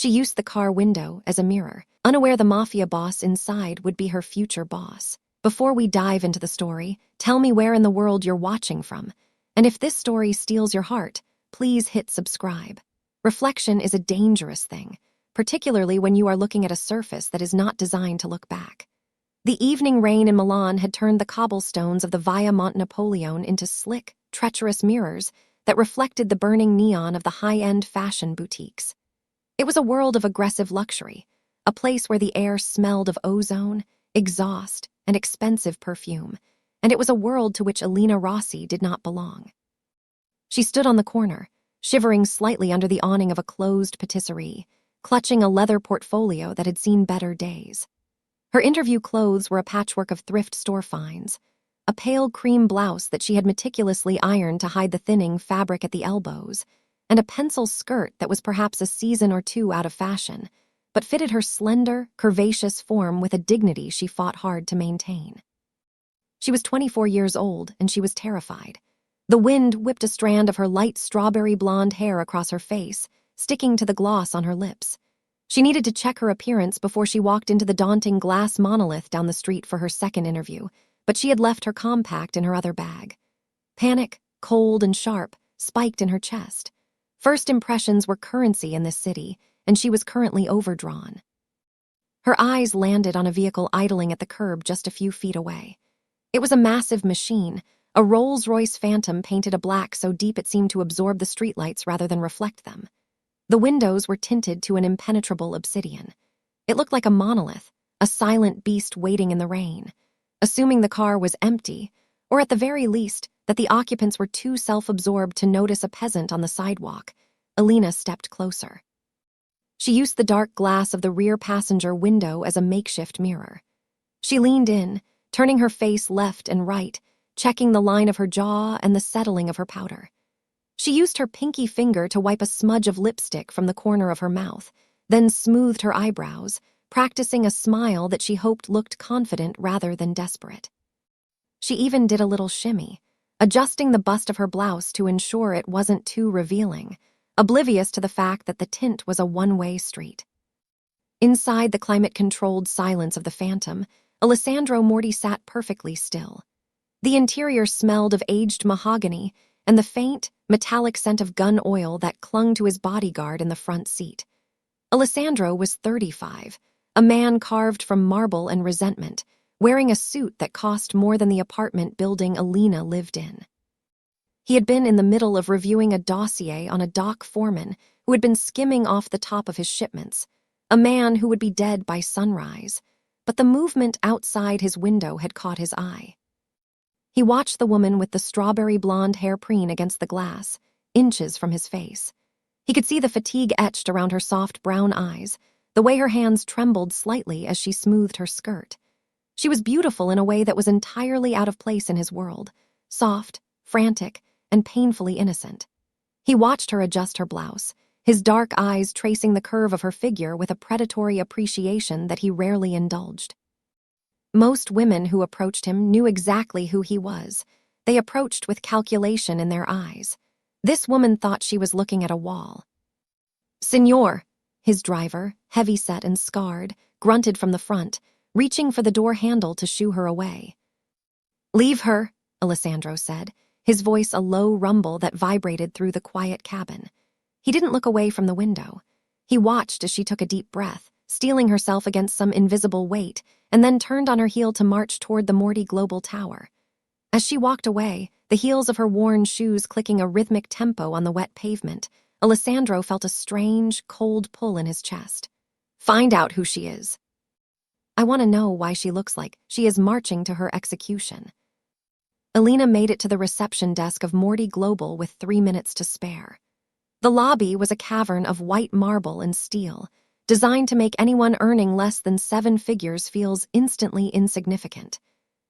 She used the car window as a mirror, unaware the Mafia boss inside would be her future boss. Before we dive into the story, tell me where in the world you're watching from. And if this story steals your heart, please hit subscribe. Reflection is a dangerous thing, particularly when you are looking at a surface that is not designed to look back. The evening rain in Milan had turned the cobblestones of the Via Monte Napoleone into slick, treacherous mirrors that reflected the burning neon of the high-end fashion boutiques. It was a world of aggressive luxury, a place where the air smelled of ozone, exhaust, and expensive perfume, and it was a world to which Elena Rossi did not belong. She stood on the corner, shivering slightly under the awning of a closed patisserie, clutching a leather portfolio that had seen better days. Her interview clothes were a patchwork of thrift store finds, a pale cream blouse that she had meticulously ironed to hide the thinning fabric at the elbows, and a pencil skirt that was perhaps a season or two out of fashion, but fitted her slender, curvaceous form with a dignity she fought hard to maintain. She was 24 years old, and she was terrified. The wind whipped a strand of her light strawberry blonde hair across her face, sticking to the gloss on her lips. She needed to check her appearance before she walked into the daunting glass monolith down the street for her second interview, but she had left her compact in her other bag. Panic, cold and sharp, spiked in her chest. First impressions were currency in this city, and she was currently overdrawn. Her eyes landed on a vehicle idling at the curb just a few feet away. It was a massive machine, a Rolls-Royce Phantom painted a black so deep it seemed to absorb the streetlights rather than reflect them. The windows were tinted to an impenetrable obsidian. It looked like a monolith, a silent beast waiting in the rain. Assuming the car was empty, or at the very least, that the occupants were too self-absorbed to notice a peasant on the sidewalk, Elena stepped closer. She used the dark glass of the rear passenger window as a makeshift mirror. She leaned in, turning her face left and right, checking the line of her jaw and the settling of her powder. She used her pinky finger to wipe a smudge of lipstick from the corner of her mouth, then smoothed her eyebrows, practicing a smile that she hoped looked confident rather than desperate. She even did a little shimmy, adjusting the bust of her blouse to ensure it wasn't too revealing, oblivious to the fact that the tint was a one-way street. Inside the climate-controlled silence of the Phantom, Alessandro Morti sat perfectly still. The interior smelled of aged mahogany and the faint, metallic scent of gun oil that clung to his bodyguard in the front seat. Alessandro was 35, a man carved from marble and resentment, wearing a suit that cost more than the apartment building Elena lived in. He had been in the middle of reviewing a dossier on a dock foreman who had been skimming off the top of his shipments, a man who would be dead by sunrise, but the movement outside his window had caught his eye. He watched the woman with the strawberry blonde hair preen against the glass, inches from his face. He could see the fatigue etched around her soft brown eyes, the way her hands trembled slightly as she smoothed her skirt. She was beautiful in a way that was entirely out of place in his world, soft, frantic, and painfully innocent. He watched her adjust her blouse, his dark eyes tracing the curve of her figure with a predatory appreciation that he rarely indulged. Most women who approached him knew exactly who he was. They approached with calculation in their eyes. This woman thought she was looking at a wall. "Signor," his driver, heavy-set and scarred, grunted from the front, reaching for the door handle to shoo her away. "Leave her," Alessandro said, his voice a low rumble that vibrated through the quiet cabin. He didn't look away from the window. He watched as she took a deep breath, steeling herself against some invisible weight, and then turned on her heel to march toward the Morti Global Tower. As she walked away, the heels of her worn shoes clicking a rhythmic tempo on the wet pavement, Alessandro felt a strange, cold pull in his chest. "Find out who she is. I want to know why she looks like she is marching to her execution." Elena made it to the reception desk of Morti Global with 3 minutes to spare. The lobby was a cavern of white marble and steel, designed to make anyone earning less than 7 figures feels instantly insignificant.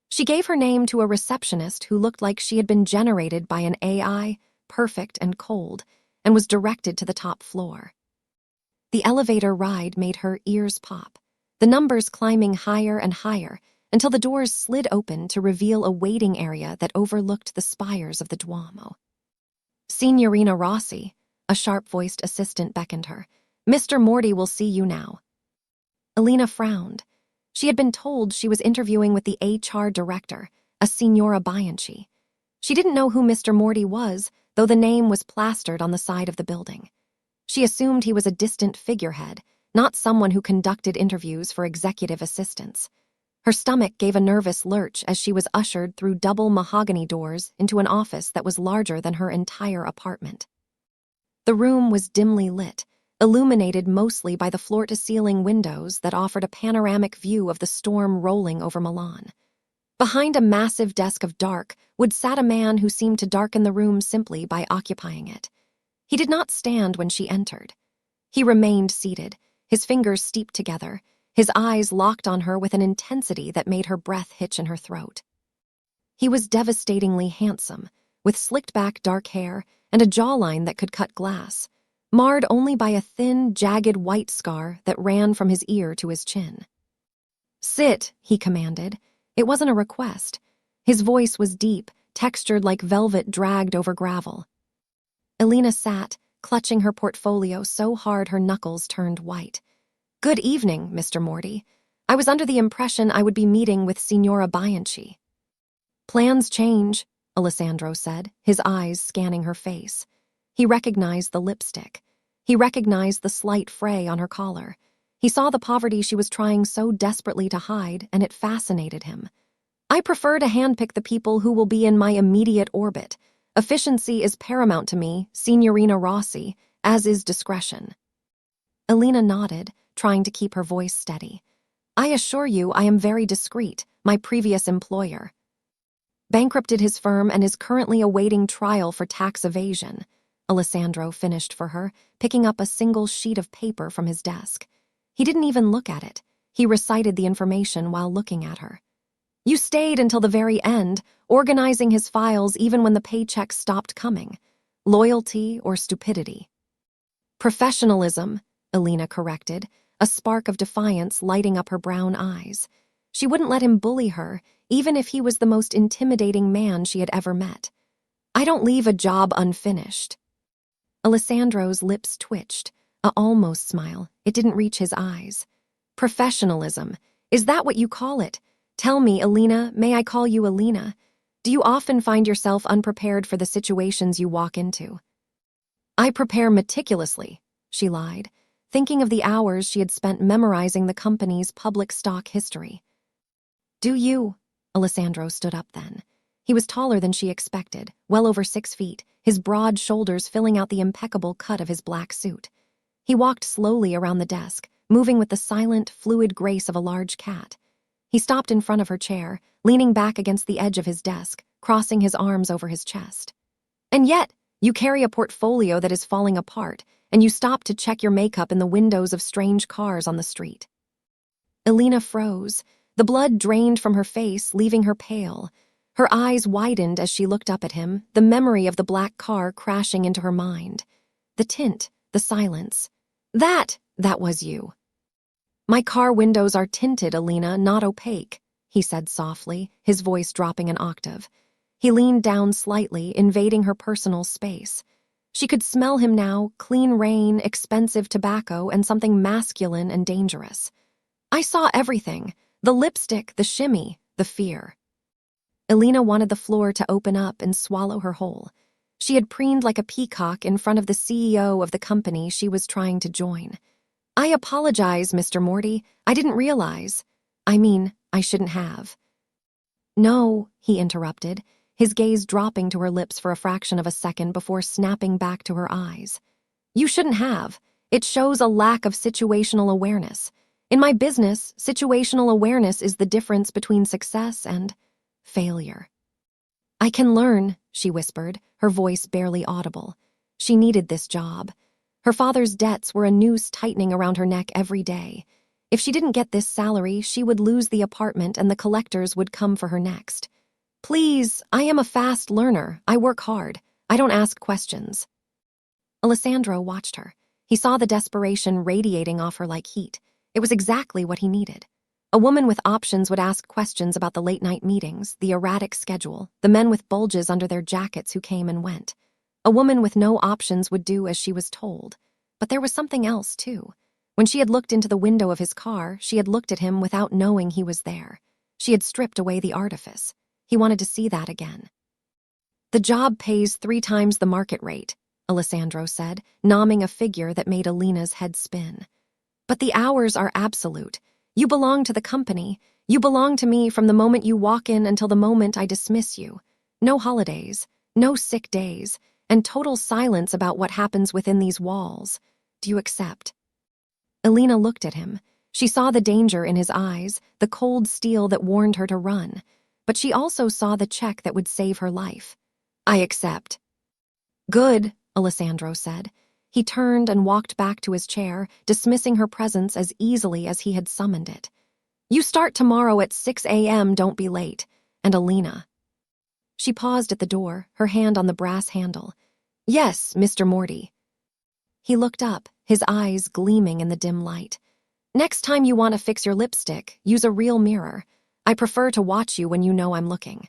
She gave her name to a receptionist who looked like she had been generated by an AI, perfect and cold, and was directed to the top floor. The elevator ride made her ears pop, the numbers climbing higher and higher until the doors slid open to reveal a waiting area that overlooked the spires of the Duomo. "Signorina Rossi," a sharp-voiced assistant beckoned her, Mr. Morty will see you now." Alina frowned. She had been told she was interviewing with the HR director, a Signora Bianchi. She didn't know who Mr. Morty was, though the name was plastered on the side of the building. She assumed he was a distant figurehead, not someone who conducted interviews for executive assistants. Her stomach gave a nervous lurch as she was ushered through double mahogany doors into an office that was larger than her entire apartment. The room was dimly lit, illuminated mostly by the floor-to-ceiling windows that offered a panoramic view of the storm rolling over Milan. Behind a massive desk of dark would sat a man who seemed to darken the room simply by occupying it. He did not stand when she entered. He remained seated, his fingers steeped together, his eyes locked on her with an intensity that made her breath hitch in her throat. He was devastatingly handsome, with slicked-back dark hair and a jawline that could cut glass, marred only by a thin, jagged white scar that ran from his ear to his chin. "Sit," he commanded. It wasn't a request. His voice was deep, textured like velvet dragged over gravel. Alina sat, clutching her portfolio so hard her knuckles turned white. "Good evening, Mr. Morty. I was under the impression I would be meeting with Signora Bianchi." "Plans change," Alessandro said, his eyes scanning her face. He recognized the lipstick. He recognized the slight fray on her collar. He saw the poverty she was trying so desperately to hide, and it fascinated him. "I prefer to handpick the people who will be in my immediate orbit. Efficiency is paramount to me, Signorina Rossi, as is discretion." Alina nodded, trying to keep her voice steady. "I assure you I am very discreet, my previous employer bankrupted his firm and is currently awaiting trial for tax evasion," Alessandro finished for her, picking up a single sheet of paper from his desk. He didn't even look at it. He recited the information while looking at her. "You stayed until the very end, organizing his files even when the paychecks stopped coming. Loyalty or stupidity?" "Professionalism," Alina corrected, a spark of defiance lighting up her brown eyes. She wouldn't let him bully her, even if he was the most intimidating man she had ever met. "I don't leave a job unfinished." Alessandro's lips twitched, a almost smile. It didn't reach his eyes. "Professionalism. Is that what you call it? Tell me, Alina, may I call you Alina? Do you often find yourself unprepared for the situations you walk into?" "I prepare meticulously," she lied, thinking of the hours she had spent memorizing the company's public stock history. "Do you?" Alessandro stood up then. He was taller than she expected, well over 6 feet, his broad shoulders filling out the impeccable cut of his black suit. He walked slowly around the desk, moving with the silent, fluid grace of a large cat. He stopped in front of her chair, leaning back against the edge of his desk, crossing his arms over his chest. "And yet, you carry a portfolio that is falling apart, and you stop to check your makeup in the windows of strange cars on the street." Alina froze. The blood drained from her face, leaving her pale. Her eyes widened as she looked up at him, the memory of the black car crashing into her mind. The tint, the silence. That was you." "My car windows are tinted, Alina, not opaque," he said softly, his voice dropping an octave. He leaned down slightly, invading her personal space. She could smell him now, clean rain, expensive tobacco, and something masculine and dangerous. "I saw everything. The lipstick, the shimmy, the fear." Alina wanted the floor to open up and swallow her whole. She had preened like a peacock in front of the CEO of the company she was trying to join. "I apologize, Mr. Morty. I didn't realize. I shouldn't have." "No," he interrupted, his gaze dropping to her lips for a fraction of a second before snapping back to her eyes. "You shouldn't have. It shows a lack of situational awareness. In my business, situational awareness is the difference between success and failure." "I can learn," she whispered, her voice barely audible. She needed this job. Her father's debts were a noose tightening around her neck every day. If she didn't get this salary, she would lose the apartment and the collectors would come for her next. "Please, I am a fast learner. I work hard. I don't ask questions." Alessandro watched her. He saw the desperation radiating off her like heat. It was exactly what he needed. A woman with options would ask questions about the late-night meetings, the erratic schedule, the men with bulges under their jackets who came and went. A woman with no options would do as she was told. But there was something else, too. When she had looked into the window of his car, she had looked at him without knowing he was there. She had stripped away the artifice. He wanted to see that again. "The job pays 3 times the market rate," Alessandro said, nomming a figure that made Alina's head spin. "But the hours are absolute. You belong to the company. You belong to me from the moment you walk in until the moment I dismiss you. No holidays, no sick days, and total silence about what happens within these walls. Do you accept?" Alina looked at him. She saw the danger in his eyes, the cold steel that warned her to run. But she also saw the check that would save her life. "I accept." "Good," Alessandro said. He turned and walked back to his chair, dismissing her presence as easily as he had summoned it. "You start tomorrow at 6 a.m., don't be late. And Alina." She paused at the door, her hand on the brass handle. "Yes, Mr. Morty." He looked up, his eyes gleaming in the dim light. "Next time you want to fix your lipstick, use a real mirror. I prefer to watch you when you know I'm looking."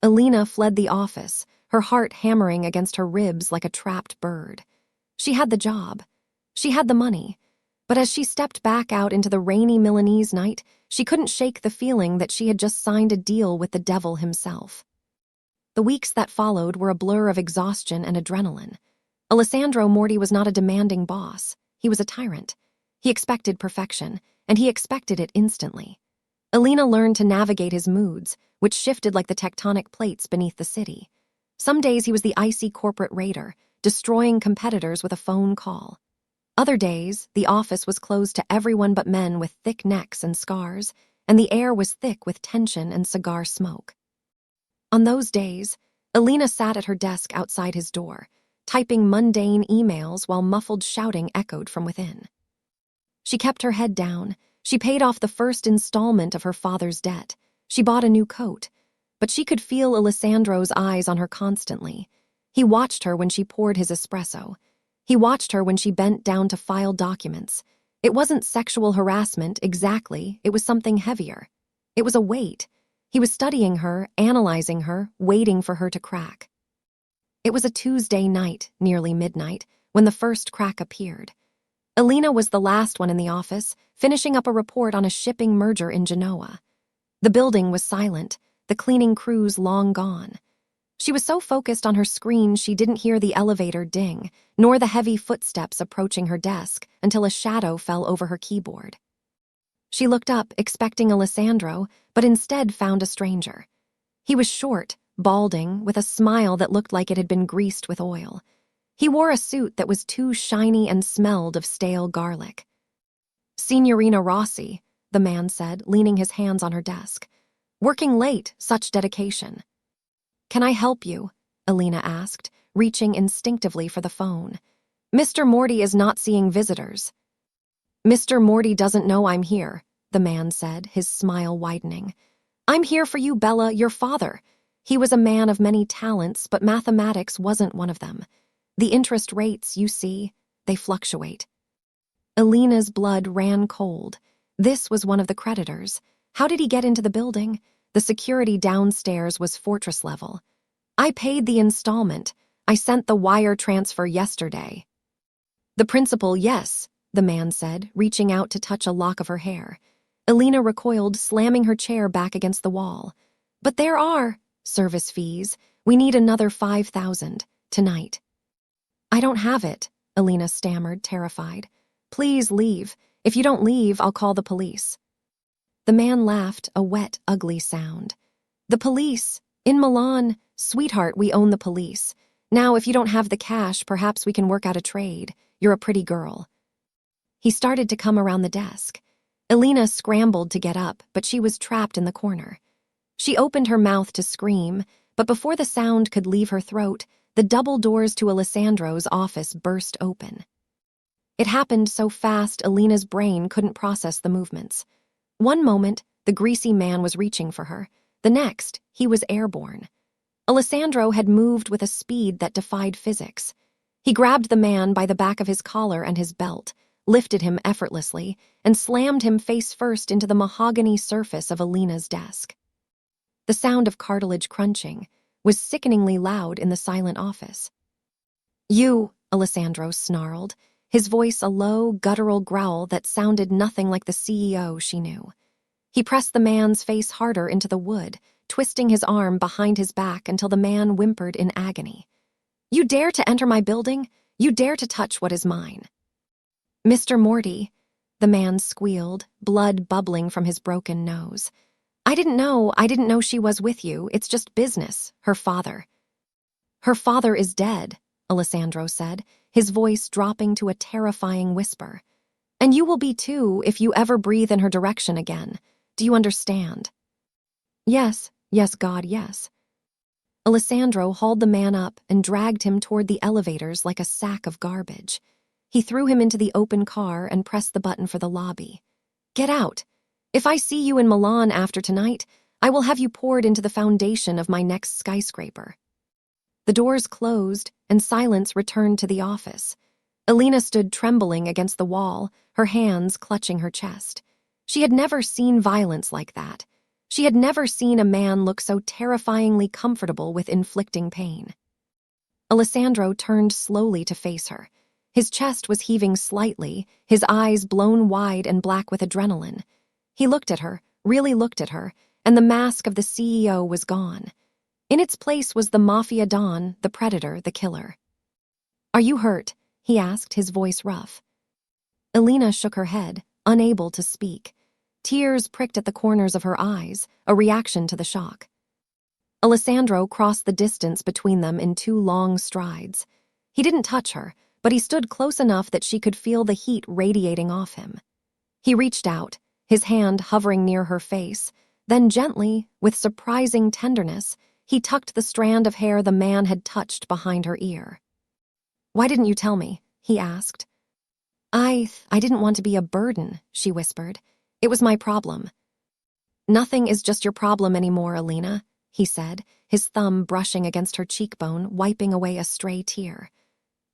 Alina fled the office, her heart hammering against her ribs like a trapped bird. She had the job. She had the money. But as she stepped back out into the rainy Milanese night, she couldn't shake the feeling that she had just signed a deal with the devil himself. The weeks that followed were a blur of exhaustion and adrenaline. Alessandro Morty was not a demanding boss. He was a tyrant. He expected perfection, and he expected it instantly. Alina learned to navigate his moods, which shifted like the tectonic plates beneath the city. Some days he was the icy corporate raider, destroying competitors with a phone call. Other days, the office was closed to everyone but men with thick necks and scars, and the air was thick with tension and cigar smoke. On those days, Alina sat at her desk outside his door, typing mundane emails while muffled shouting echoed from within. She kept her head down. She paid off the first installment of her father's debt. She bought a new coat. But she could feel Alessandro's eyes on her constantly. He watched her when she poured his espresso. He watched her when she bent down to file documents. It wasn't sexual harassment, exactly. It was something heavier. It was a weight. He was studying her, analyzing her, waiting for her to crack. It was a Tuesday night, nearly midnight, when the first crack appeared. Alina was the last one in the office, finishing up a report on a shipping merger in Genoa. The building was silent, the cleaning crews long gone. She was so focused on her screen she didn't hear the elevator ding, nor the heavy footsteps approaching her desk until a shadow fell over her keyboard. She looked up, expecting Alessandro, but instead found a stranger. He was short, balding, with a smile that looked like it had been greased with oil. He wore a suit that was too shiny and smelled of stale garlic. "Signorina Rossi," the man said, leaning his hands on her desk. "Working late, such dedication." "Can I help you?" Alina asked, reaching instinctively for the phone. "Mr. Morty is not seeing visitors." "Mr. Morty doesn't know I'm here," the man said, his smile widening. "I'm here for you, Bella, your father. He was a man of many talents, but mathematics wasn't one of them. The interest rates, you see, they fluctuate." Alina's blood ran cold. This was one of the creditors. How did he get into the building? The security downstairs was fortress level. "I paid the installment. I sent the wire transfer yesterday." "The principal, yes," the man said, reaching out to touch a lock of her hair. Alina recoiled, slamming her chair back against the wall. "But there are service fees. We need another 5,000 tonight." "I don't have it," Alina stammered, terrified. "Please leave. If you don't leave, I'll call the police." The man laughed, a wet, ugly sound. "The police? In Milan? Sweetheart, we own the police. Now, if you don't have the cash, perhaps we can work out a trade. You're a pretty girl." He started to come around the desk. Alina scrambled to get up, but she was trapped in the corner. She opened her mouth to scream, but before the sound could leave her throat, the double doors to Alessandro's office burst open. It happened so fast Alina's brain couldn't process the movements. One moment, the greasy man was reaching for her. The next, he was airborne. Alessandro had moved with a speed that defied physics. He grabbed the man by the back of his collar and his belt, lifted him effortlessly, and slammed him face first into the mahogany surface of Alina's desk. The sound of cartilage crunching was sickeningly loud in the silent office. "You," Alessandro snarled. his voice a low, guttural growl that sounded nothing like the CEO she knew. He pressed the man's face harder into the wood, twisting his arm behind his back until the man whimpered in agony. "You dare to enter my building? You dare to touch what is mine." "Mr. Morty," the man squealed, blood bubbling from his broken nose. I didn't know she was with you. It's just business, her father." "Her father is dead," Alessandro said, his voice dropping to a terrifying whisper. "And you will be too if you ever breathe in her direction again. Do you understand?" Yes, God, yes." Alessandro hauled the man up and dragged him toward the elevators like a sack of garbage. He threw him into the open car and pressed the button for the lobby. "Get out. If I see you in Milan after tonight, I will have you poured into the foundation of my next skyscraper." The doors closed, and silence returned to the office. Elena stood trembling against the wall, her hands clutching her chest. She had never seen violence like that. She had never seen a man look so terrifyingly comfortable with inflicting pain. Alessandro turned slowly to face her. His chest was heaving slightly, his eyes blown wide and black with adrenaline. He looked at her, really looked at her, and the mask of the CEO was gone. In its place was the Mafia Don, the predator, the killer. "Are you hurt?" he asked, his voice rough. Elena shook her head, unable to speak. Tears pricked at the corners of her eyes, a reaction to the shock. Alessandro crossed the distance between them in 2 long strides. He didn't touch her, but he stood close enough that she could feel the heat radiating off him. He reached out, his hand hovering near her face, then gently, with surprising tenderness, he tucked the strand of hair the man had touched behind her ear. "Why didn't you tell me?" he asked. I didn't want to be a burden," she whispered. "It was my problem." "Nothing is just your problem anymore, Elena," he said, his thumb brushing against her cheekbone, wiping away a stray tear.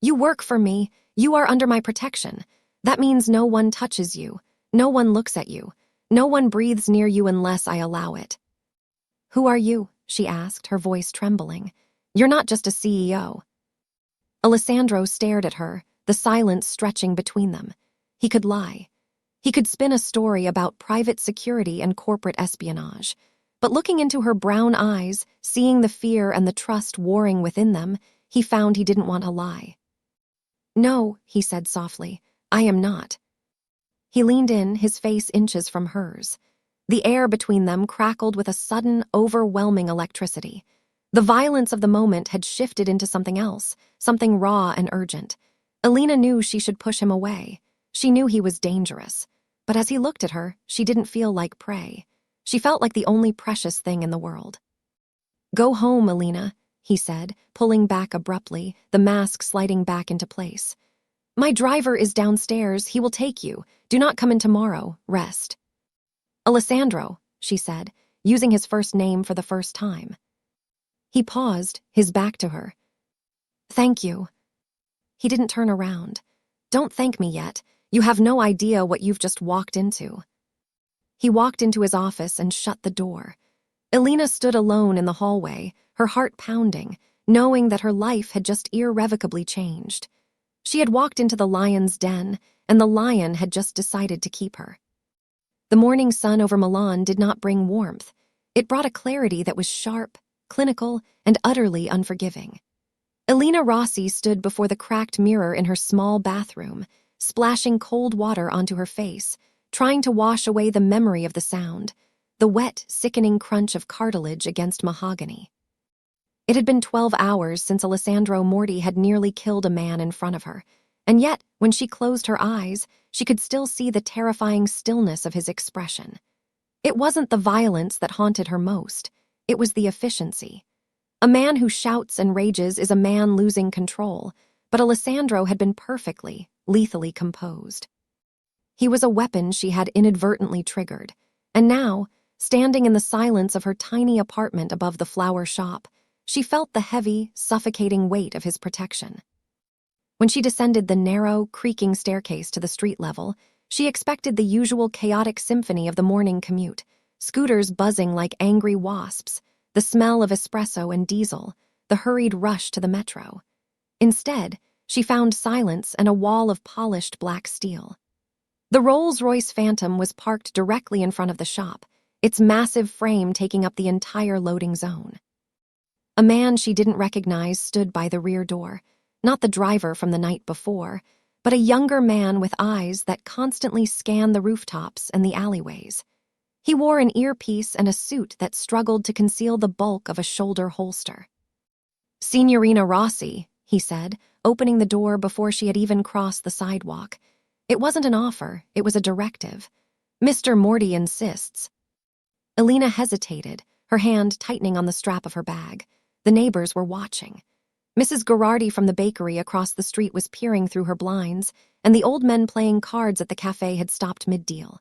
"You work for me. You are under my protection. That means no one touches you. No one looks at you. No one breathes near you unless I allow it." "Who are you?" she asked, her voice trembling. "You're not just a CEO." Alessandro stared at her, the silence stretching between them. He could lie. He could spin a story about private security and corporate espionage. But looking into her brown eyes, seeing the fear and the trust warring within them, he found he didn't want to lie. "No," he said softly, "I am not." He leaned in, his face inches from hers. The air between them crackled with a sudden, overwhelming electricity. The violence of the moment had shifted into something else, something raw and urgent. Elena knew she should push him away. She knew he was dangerous. But as he looked at her, she didn't feel like prey. She felt like the only precious thing in the world. "Go home, Elena," he said, pulling back abruptly, the mask sliding back into place. "My driver is downstairs. He will take you. Do not come in tomorrow. Rest." "Alessandro," she said, using his first name for the first time. He paused, his back to her. "Thank you." He didn't turn around. "Don't thank me yet. You have no idea what you've just walked into." He walked into his office and shut the door. Elena stood alone in the hallway, her heart pounding, knowing that her life had just irrevocably changed. She had walked into the lion's den, and the lion had just decided to keep her. The morning sun over Milan did not bring warmth. It brought a clarity that was sharp, clinical, and utterly unforgiving. Elena Rossi stood before the cracked mirror in her small bathroom, splashing cold water onto her face, trying to wash away the memory of the sound, the wet, sickening crunch of cartilage against mahogany. It had been 12 hours since Alessandro Morti had nearly killed a man in front of her, and yet, when she closed her eyes, she could still see the terrifying stillness of his expression. It wasn't the violence that haunted her most, it was the efficiency. A man who shouts and rages is a man losing control, but Alessandro had been perfectly, lethally composed. He was a weapon she had inadvertently triggered, and now, standing in the silence of her tiny apartment above the flower shop, she felt the heavy, suffocating weight of his protection. When she descended the narrow, creaking staircase to the street level, she expected the usual chaotic symphony of the morning commute, scooters buzzing like angry wasps, the smell of espresso and diesel, the hurried rush to the metro. Instead, She found silence and a wall of polished black steel. The Rolls-Royce Phantom was parked directly in front of the shop, its massive frame taking up the entire loading zone. A man she didn't recognize stood by the rear door, not the driver from the night before, but a younger man with eyes that constantly scanned the rooftops and the alleyways. He wore an earpiece and a suit that struggled to conceal the bulk of a shoulder holster. "Signorina Rossi," he said, opening the door before she had even crossed the sidewalk. It wasn't an offer, it was a directive. "Mr. Morty insists." Elena hesitated, her hand tightening on the strap of her bag. The neighbors were watching. Mrs. Gherardi from the bakery across the street was peering through her blinds, and the old men playing cards at the cafe had stopped mid-deal.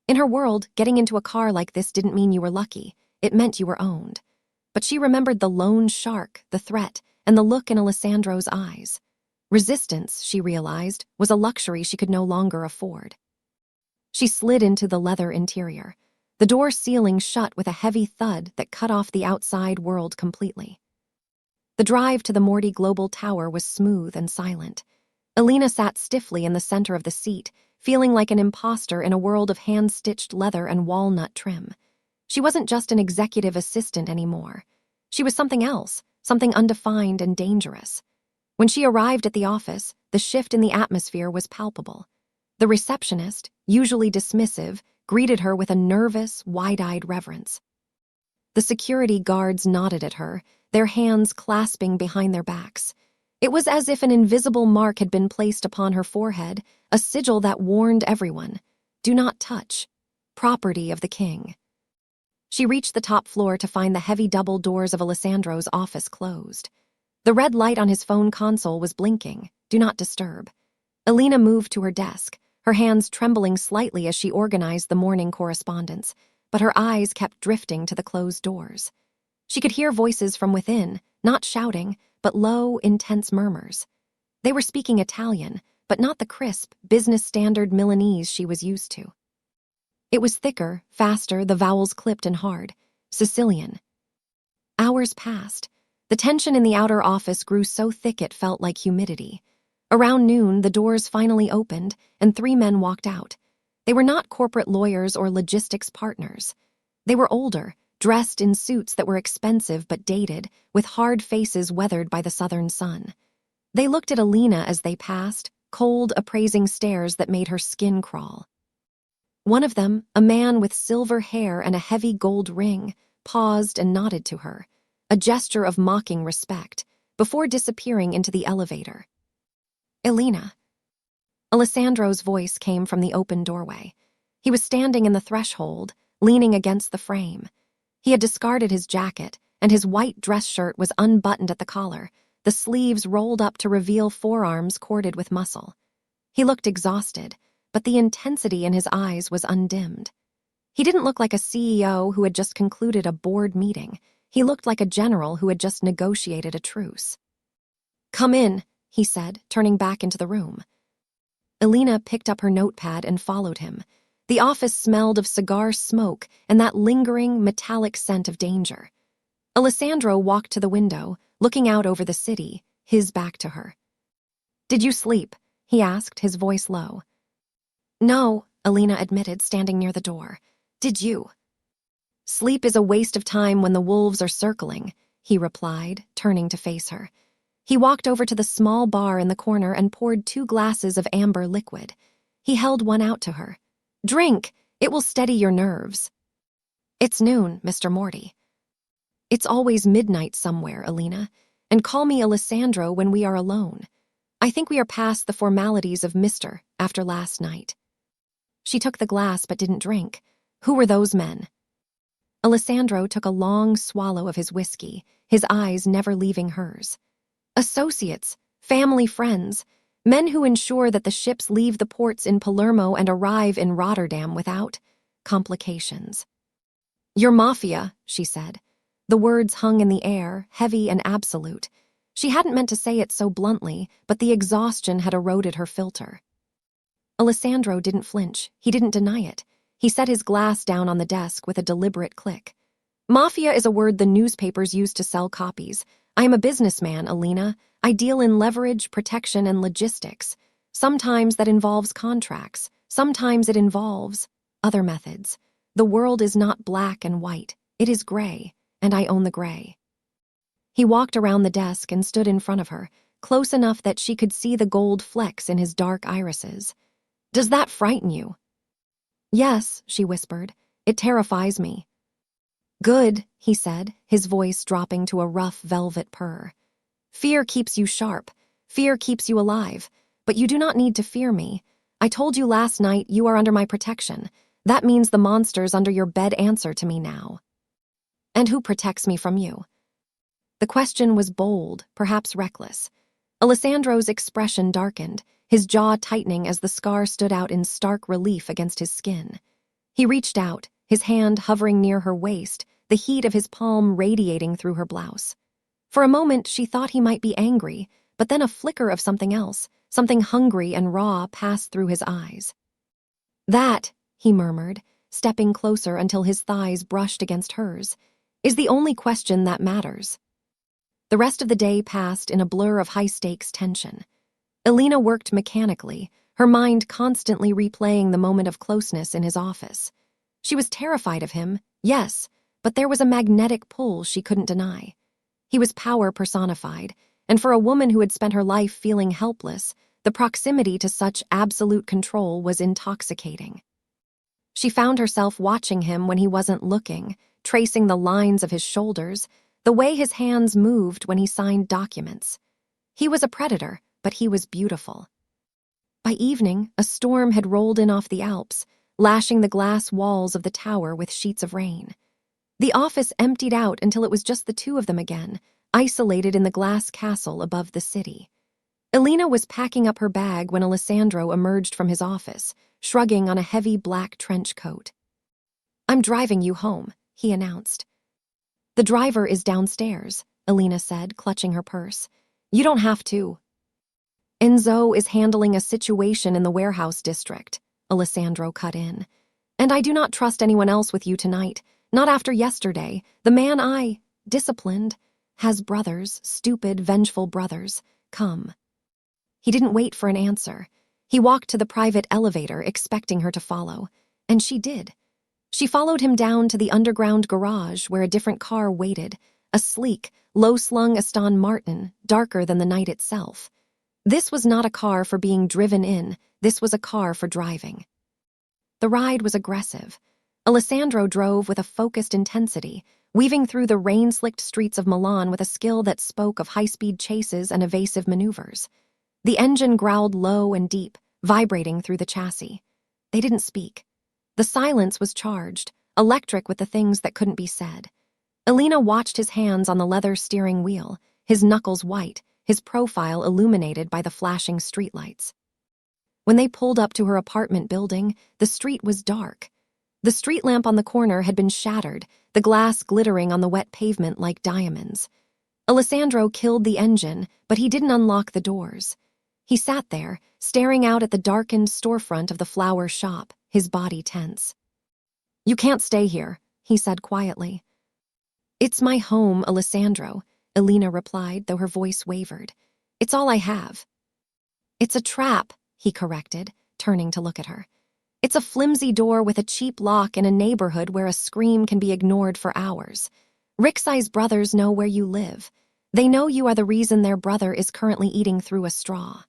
In her world, getting into a car like this didn't mean you were lucky, it meant you were owned. But she remembered the lone shark, the threat, and the look in Alessandro's eyes. Resistance, she realized, was a luxury she could no longer afford. She slid into the leather interior, the door ceiling shut with a heavy thud that cut off the outside world completely. The drive to the Morty Global Tower was smooth and silent. Elena sat stiffly in the center of the seat, feeling like an imposter in a world of hand-stitched leather and walnut trim. She wasn't just an executive assistant anymore. She was something else, something undefined and dangerous. When she arrived at the office, the shift in the atmosphere was palpable. The receptionist, usually dismissive, greeted her with a nervous, wide-eyed reverence. The security guards nodded at her, their hands clasping behind their backs. It was as if an invisible mark had been placed upon her forehead, a sigil that warned everyone, "Do not touch. Property of the king." She reached the top floor to find the heavy double doors of Alessandro's office closed. The red light on his phone console was blinking, "Do not disturb." Elena moved to her desk, her hands trembling slightly as she organized the morning correspondence, but her eyes kept drifting to the closed doors. She could hear voices from within, not shouting, but low, intense murmurs. They were speaking Italian, but not the crisp, business-standard Milanese she was used to. It was thicker, faster, the vowels clipped and hard. Sicilian. Hours passed. The tension in the outer office grew so thick it felt like humidity. Around noon, the doors finally opened, and 3 men walked out. They were not corporate lawyers or logistics partners. They were older, dressed in suits that were expensive but dated, with hard faces weathered by the southern sun. They looked at Elena as they passed, cold, appraising stares that made her skin crawl. One of them, a man with silver hair and a heavy gold ring, paused and nodded to her, a gesture of mocking respect, before disappearing into the elevator. "Elena." Alessandro's voice came from the open doorway. He was standing in the threshold, leaning against the frame. He had discarded his jacket, and his white dress shirt was unbuttoned at the collar, the sleeves rolled up to reveal forearms corded with muscle. He looked exhausted, but the intensity in his eyes was undimmed. He didn't look like a CEO who had just concluded a board meeting. He looked like a general who had just negotiated a truce. "Come in," he said, turning back into the room. Elena picked up her notepad and followed him. The office smelled of cigar smoke and that lingering, metallic scent of danger. Alessandro walked to the window, looking out over the city, his back to her. "Did you sleep?" he asked, his voice low. "No," Elena admitted, standing near the door. "Did you?" "Sleep is a waste of time when the wolves are circling," he replied, turning to face her. He walked over to the small bar in the corner and poured 2 glasses of amber liquid. He held one out to her. "Drink, it will steady your nerves." "It's noon, Mr. Morty." "It's always midnight somewhere, Elena, and call me Alessandro when we are alone. I think we are past the formalities of Mr. after last night." She took the glass but didn't drink. "Who were those men?" Alessandro took a long swallow of his whiskey, his eyes never leaving hers. "Associates, family friends, men who ensure that the ships leave the ports in Palermo and arrive in Rotterdam without complications." "You're Mafia," she said. The words hung in the air, heavy and absolute. She hadn't meant to say it so bluntly, but the exhaustion had eroded her filter. Alessandro didn't flinch. He didn't deny it. He set his glass down on the desk with a deliberate click. "Mafia is a word the newspapers use to sell copies. I am a businessman, Elena. I deal in leverage, protection, and logistics. Sometimes that involves contracts. Sometimes it involves other methods. The world is not black and white. It is gray, and I own the gray. He walked around the desk and stood in front of her, close enough that she could see the gold flecks in his dark irises. Does that frighten you? Yes, she whispered. It terrifies me. Good, he said, his voice dropping to a rough velvet purr. Fear keeps you sharp. Fear keeps you alive. But you do not need to fear me. I told you last night you are under my protection. That means the monsters under your bed answer to me now. And who protects me from you? The question was bold, perhaps reckless. Alessandro's expression darkened, his jaw tightening as the scar stood out in stark relief against his skin. He reached out, his hand hovering near her waist, the heat of his palm radiating through her blouse. For a moment, she thought he might be angry, but then a flicker of something else, something hungry and raw, passed through his eyes. That, he murmured, stepping closer until his thighs brushed against hers, is the only question that matters. The rest of the day passed in a blur of high-stakes tension. Elena worked mechanically, her mind constantly replaying the moment of closeness in his office. She was terrified of him, yes, but there was a magnetic pull she couldn't deny. He was power personified, and for a woman who had spent her life feeling helpless, the proximity to such absolute control was intoxicating. She found herself watching him when he wasn't looking, tracing the lines of his shoulders, the way his hands moved when he signed documents. He was a predator, but he was beautiful. By evening, a storm had rolled in off the Alps, lashing the glass walls of the tower with sheets of rain. The office emptied out until it was just the two of them again, isolated in the glass castle above the city. Elena was packing up her bag when Alessandro emerged from his office, shrugging on a heavy black trench coat. I'm driving you home, he announced. The driver is downstairs, Elena said, clutching her purse. You don't have to. Enzo is handling a situation in the warehouse district, Alessandro cut in. And I do not trust anyone else with you tonight, not after yesterday. The man I disciplined has brothers, stupid, vengeful brothers. Come. He didn't wait for an answer. He walked to the private elevator, expecting her to follow. And she did. She followed him down to the underground garage where a different car waited, a sleek, low-slung Aston Martin, darker than the night itself. This was not a car for being driven in, this was a car for driving. The ride was aggressive. Alessandro drove with a focused intensity, weaving through the rain-slicked streets of Milan with a skill that spoke of high-speed chases and evasive maneuvers. The engine growled low and deep, vibrating through the chassis. They didn't speak. The silence was charged, electric with the things that couldn't be said. Elena watched his hands on the leather steering wheel, his knuckles white, his profile illuminated by the flashing streetlights. When they pulled up to her apartment building, the street was dark. The street lamp on the corner had been shattered, the glass glittering on the wet pavement like diamonds. Alessandro killed the engine, but he didn't unlock the doors. He sat there, staring out at the darkened storefront of the flower shop, his body tense. You can't stay here, he said quietly. It's my home, Alessandro, Elena replied, though her voice wavered. It's all I have. It's a trap, he corrected, turning to look at her. It's a flimsy door with a cheap lock in a neighborhood where a scream can be ignored for hours. Rixai's brothers know where you live. They know you are the reason their brother is currently eating through a straw.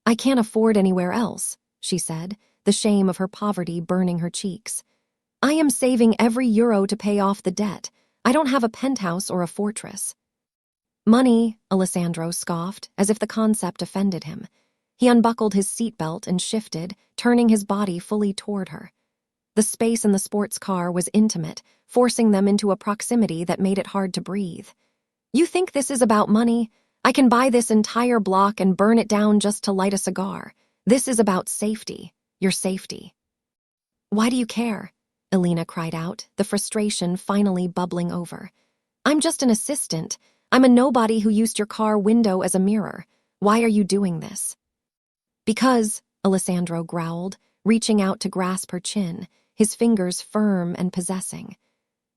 I can't afford anywhere else, she said, the shame of her poverty burning her cheeks. I am saving every euro to pay off the debt. I don't have a penthouse or a fortress. Money, Alessandro scoffed, as if the concept offended him. He unbuckled his seatbelt and shifted, turning his body fully toward her. The space in the sports car was intimate, forcing them into a proximity that made it hard to breathe. You think this is about money? I can buy this entire block and burn it down just to light a cigar. This is about safety, your safety. Why do you care? Elena cried out, the frustration finally bubbling over. I'm just an assistant. I'm a nobody who used your car window as a mirror. Why are you doing this? Because, Alessandro growled, reaching out to grasp her chin, his fingers firm and possessing.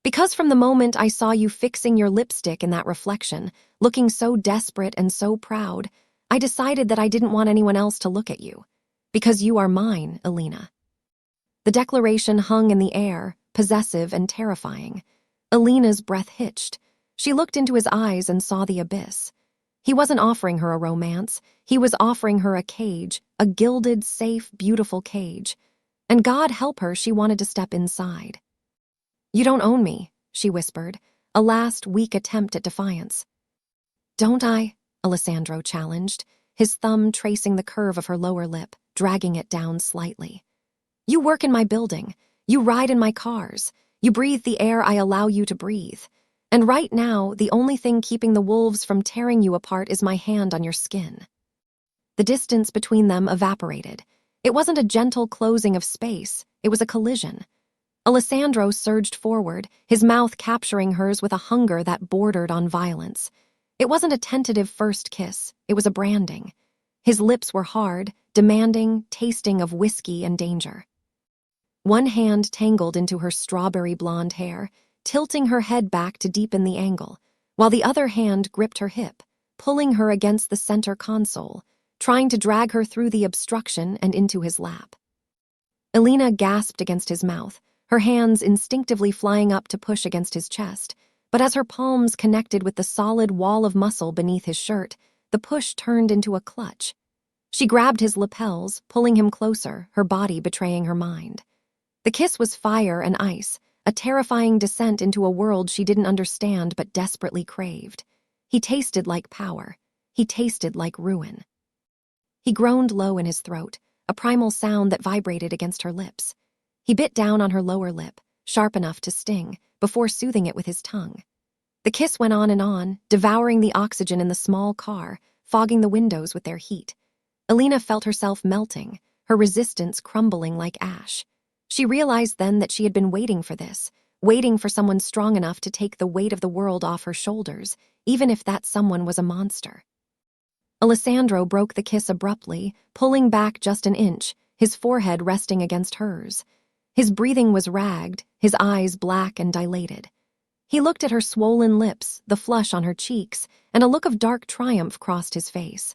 Because from the moment I saw you fixing your lipstick in that reflection, looking so desperate and so proud, I decided that I didn't want anyone else to look at you. Because you are mine, Alina." The declaration hung in the air, possessive and terrifying. Alina's breath hitched. She looked into his eyes and saw the abyss. He wasn't offering her a romance. He was offering her a cage, a gilded, safe, beautiful cage. And God help her, she wanted to step inside. "You don't own me," she whispered, a last weak attempt at defiance. "Don't I?" Alessandro challenged, his thumb tracing the curve of her lower lip, dragging it down slightly. "You work in my building. You ride in my cars. You breathe the air I allow you to breathe. And right now, the only thing keeping the wolves from tearing you apart is my hand on your skin." The distance between them evaporated. It wasn't a gentle closing of space, it was a collision. Alessandro surged forward, his mouth capturing hers with a hunger that bordered on violence. It wasn't a tentative first kiss, it was a branding. His lips were hard, demanding, tasting of whiskey and danger. One hand tangled into her strawberry blonde hair, tilting her head back to deepen the angle, while the other hand gripped her hip, pulling her against the center console, trying to drag her through the obstruction and into his lap. Alina gasped against his mouth, her hands instinctively flying up to push against his chest, but as her palms connected with the solid wall of muscle beneath his shirt, the push turned into a clutch. She grabbed his lapels, pulling him closer, her body betraying her mind. The kiss was fire and ice, a terrifying descent into a world she didn't understand but desperately craved. He tasted like power. He tasted like ruin. He groaned low in his throat, a primal sound that vibrated against her lips. He bit down on her lower lip, sharp enough to sting, before soothing it with his tongue. The kiss went on, devouring the oxygen in the small car, fogging the windows with their heat. Alina felt herself melting, her resistance crumbling like ash. She realized then that she had been waiting for this, waiting for someone strong enough to take the weight of the world off her shoulders, even if that someone was a monster. Alessandro broke the kiss abruptly, pulling back just an inch, his forehead resting against hers. His breathing was ragged, his eyes black and dilated. He looked at her swollen lips, the flush on her cheeks, and a look of dark triumph crossed his face.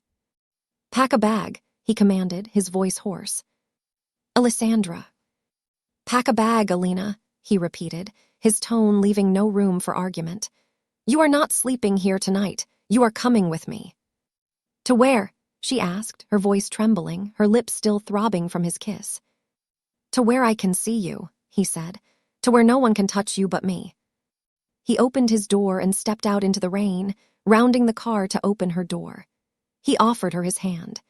"Pack a bag," he commanded, his voice hoarse. "Alessandra." "Pack a bag, Alina," he repeated, his tone leaving no room for argument. "You are not sleeping here tonight. You are coming with me." "To where?" she asked, her voice trembling, her lips still throbbing from his kiss. "To where I can see you," he said, "to where no one can touch you but me." He opened his door and stepped out into the rain, rounding the car to open her door. He offered her his hand.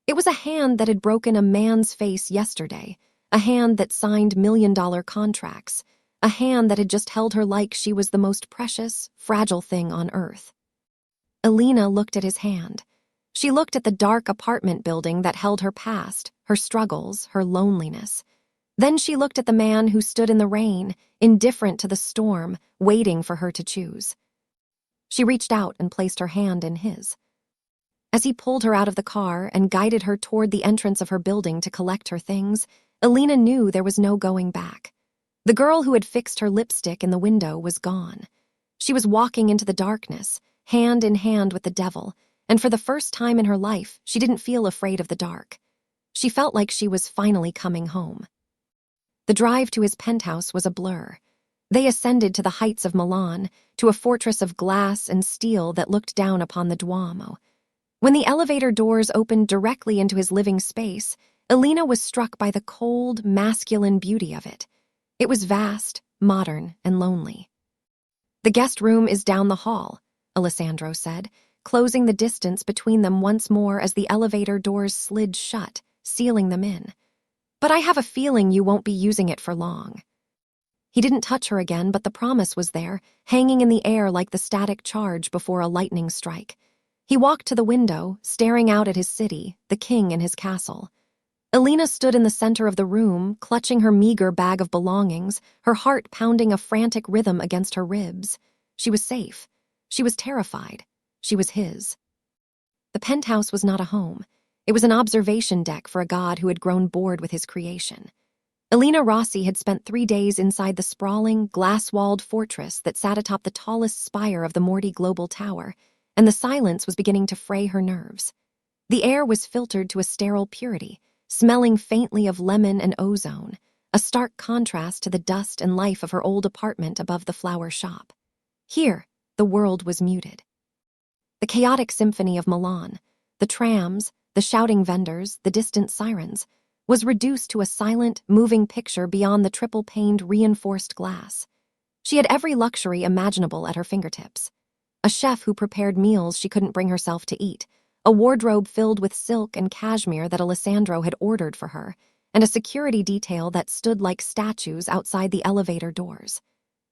It was a hand that had broken a man's face yesterday, a hand that signed million-dollar contracts, a hand that had just held her like she was the most precious, fragile thing on earth. Alina looked at his hand. She looked at the dark apartment building that held her past, her struggles, her loneliness. Then she looked at the man who stood in the rain, indifferent to the storm, waiting for her to choose. She reached out and placed her hand in his. As he pulled her out of the car and guided her toward the entrance of her building to collect her things, Alina knew there was no going back. The girl who had fixed her lipstick in the window was gone. She was walking into the darkness, hand in hand with the devil, and for the first time in her life, she didn't feel afraid of the dark. She felt like she was finally coming home. The drive to his penthouse was a blur. They ascended to the heights of Milan, to a fortress of glass and steel that looked down upon the Duomo. When the elevator doors opened directly into his living space, Alina was struck by the cold, masculine beauty of it. It was vast, modern, and lonely. "The guest room is down the hall," Alessandro said, closing the distance between them once more as the elevator doors slid shut, sealing them in. "But I have a feeling you won't be using it for long." He didn't touch her again, but the promise was there, hanging in the air like the static charge before a lightning strike. He walked to the window, staring out at his city, the king and his castle. Alina stood in the center of the room, clutching her meager bag of belongings, her heart pounding a frantic rhythm against her ribs. She was safe. She was terrified. She was his. The penthouse was not a home. It was an observation deck for a god who had grown bored with his creation. Elena Rossi had spent 3 days inside the sprawling, glass-walled fortress that sat atop the tallest spire of the Morty Global Tower, and the silence was beginning to fray her nerves. The air was filtered to a sterile purity, smelling faintly of lemon and ozone, a stark contrast to the dust and life of her old apartment above the flower shop. Here, the world was muted. The chaotic symphony of Milan, the trams, the shouting vendors, the distant sirens, was reduced to a silent, moving picture beyond the triple-paned, reinforced glass. She had every luxury imaginable at her fingertips. A chef who prepared meals she couldn't bring herself to eat, a wardrobe filled with silk and cashmere that Alessandro had ordered for her, and a security detail that stood like statues outside the elevator doors.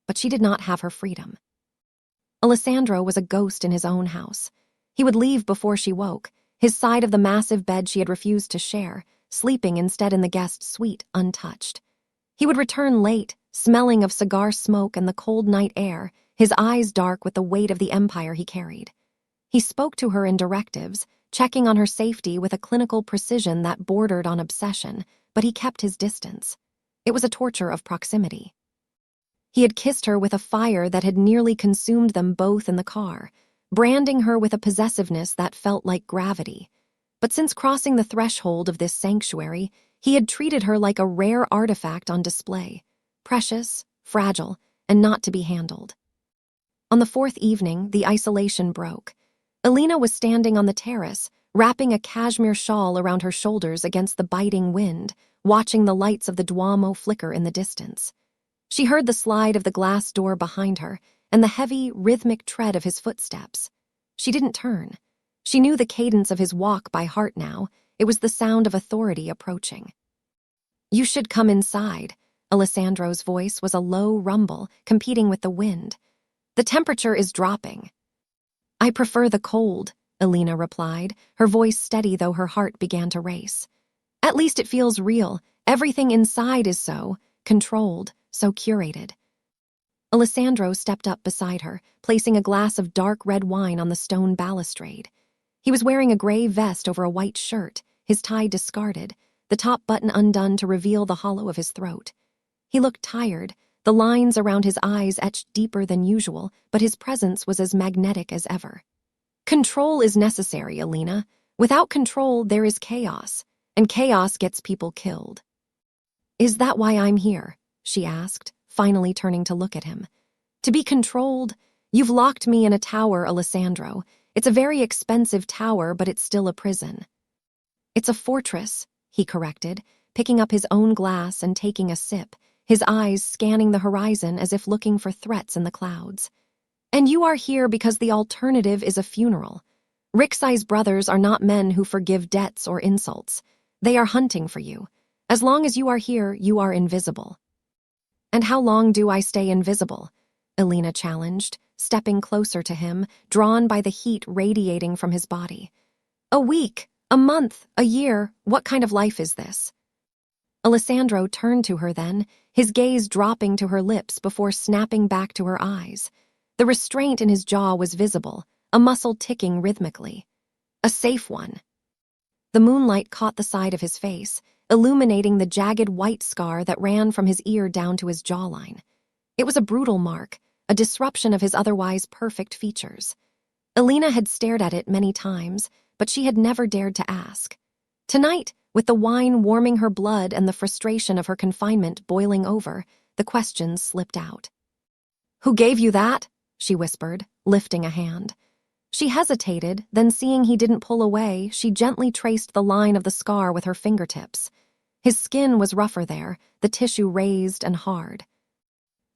But she did not have her freedom. Alessandro was a ghost in his own house. He would leave before she woke, his side of the massive bed she had refused to share, sleeping instead in the guest suite, untouched. He would return late, smelling of cigar smoke and the cold night air, his eyes dark with the weight of the empire he carried. He spoke to her in directives, checking on her safety with a clinical precision that bordered on obsession, but he kept his distance. It was a torture of proximity. He had kissed her with a fire that had nearly consumed them both in the car, branding her with a possessiveness that felt like gravity. But since crossing the threshold of this sanctuary, he had treated her like a rare artifact on display, precious, fragile, and not to be handled. On the fourth evening, the isolation broke. Elena was standing on the terrace, wrapping a cashmere shawl around her shoulders against the biting wind, watching the lights of the Duomo flicker in the distance. She heard the slide of the glass door behind her and the heavy, rhythmic tread of his footsteps. She didn't turn. She knew the cadence of his walk by heart now. It was the sound of authority approaching. "You should come inside." Alessandro's voice was a low rumble, competing with the wind. "The temperature is dropping." "I prefer the cold," Elena replied, her voice steady though her heart began to race. "At least it feels real. Everything inside is so controlled, so curated." Alessandro stepped up beside her, placing a glass of dark red wine on the stone balustrade. He was wearing a gray vest over a white shirt, his tie discarded, the top button undone to reveal the hollow of his throat. He looked tired, the lines around his eyes etched deeper than usual, but his presence was as magnetic as ever. "Control is necessary, Elena. Without control, there is chaos, and chaos gets people killed." "Is that why I'm here?" she asked, finally turning to look at him. "To be controlled? You've locked me in a tower, Alessandro. It's a very expensive tower, but it's still a prison." "It's a fortress," he corrected, picking up his own glass and taking a sip, his eyes scanning the horizon as if looking for threats in the clouds. "And you are here because the alternative is a funeral. Rixai's brothers are not men who forgive debts or insults. They are hunting for you. As long as you are here, you are invisible." "And how long do I stay invisible?" Elena challenged, stepping closer to him, drawn by the heat radiating from his body. "A week, a month, a year, what kind of life is this?" Alessandro turned to her then, his gaze dropping to her lips before snapping back to her eyes. The restraint in his jaw was visible, a muscle ticking rhythmically. "A safe one." The moonlight caught the side of his face, illuminating the jagged white scar that ran from his ear down to his jawline. It was a brutal mark, a disruption of his otherwise perfect features. Elena had stared at it many times, but she had never dared to ask. Tonight, with the wine warming her blood and the frustration of her confinement boiling over, the questions slipped out. "Who gave you that?" she whispered, lifting a hand. She hesitated, then seeing he didn't pull away, she gently traced the line of the scar with her fingertips. His skin was rougher there, the tissue raised and hard.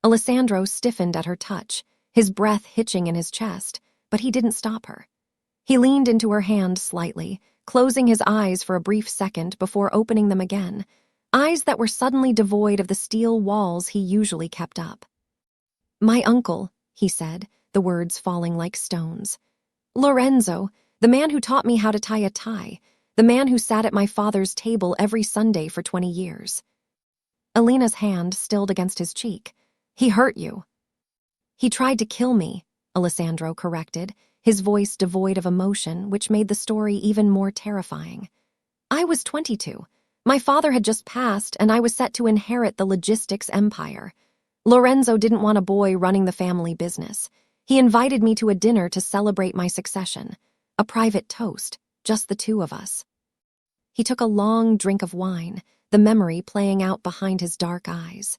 Alessandro stiffened at her touch, his breath hitching in his chest, but he didn't stop her. He leaned into her hand slightly, closing his eyes for a brief second before opening them again, eyes that were suddenly devoid of the steel walls he usually kept up. "My uncle," he said, the words falling like stones. "Lorenzo, the man who taught me how to tie a tie, the man who sat at my father's table every Sunday for 20 years. Elena's hand stilled against his cheek. "He hurt you." "He tried to kill me," Alessandro corrected, his voice devoid of emotion, which made the story even more terrifying. "I was 22. My father had just passed, and I was set to inherit the logistics empire. Lorenzo didn't want a boy running the family business. He invited me to a dinner to celebrate my succession. A private toast, just the two of us. He took a long drink of wine, the memory playing out behind his dark eyes.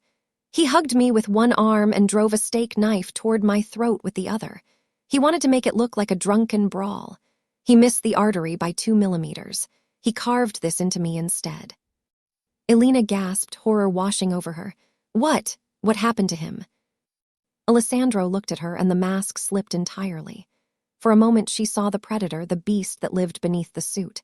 He hugged me with one arm and drove a steak knife toward my throat with the other. He wanted to make it look like a drunken brawl. He missed the artery by 2 millimeters. He carved this into me instead. Elena gasped, horror washing over her. What? What happened to him? Alessandro looked at her and the mask slipped entirely. For a moment she saw the predator, the beast that lived beneath the suit.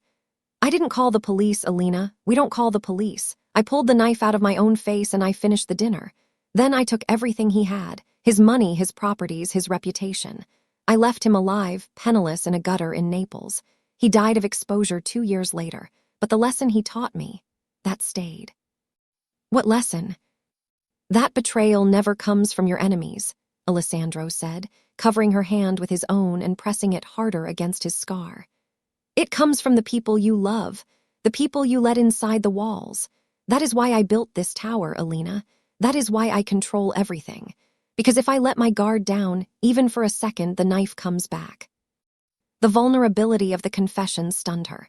I didn't call the police, Elena. We don't call the police. I pulled the knife out of my own face and I finished the dinner. Then I took everything he had, his money, his properties, his reputation. I left him alive, penniless in a gutter in Naples. He died of exposure 2 years later, but the lesson he taught me, that stayed. What lesson? That betrayal never comes from your enemies, Alessandro said, covering her hand with his own and pressing it harder against his scar. It comes from the people you love, the people you let inside the walls. That is why I built this tower, Elena. That is why I control everything. Because if I let my guard down, even for a second, the knife comes back. The vulnerability of the confession stunned her.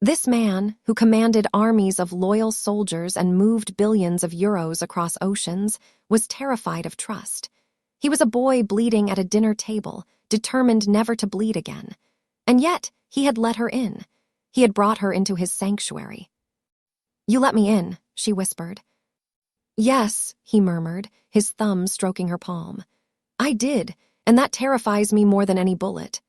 This man, who commanded armies of loyal soldiers and moved billions of euros across oceans, was terrified of trust. He was a boy bleeding at a dinner table, determined never to bleed again. And yet, he had let her in. He had brought her into his sanctuary. "You let me in," she whispered. "Yes," he murmured, his thumb stroking her palm. "I did, and that terrifies me more than any bullet."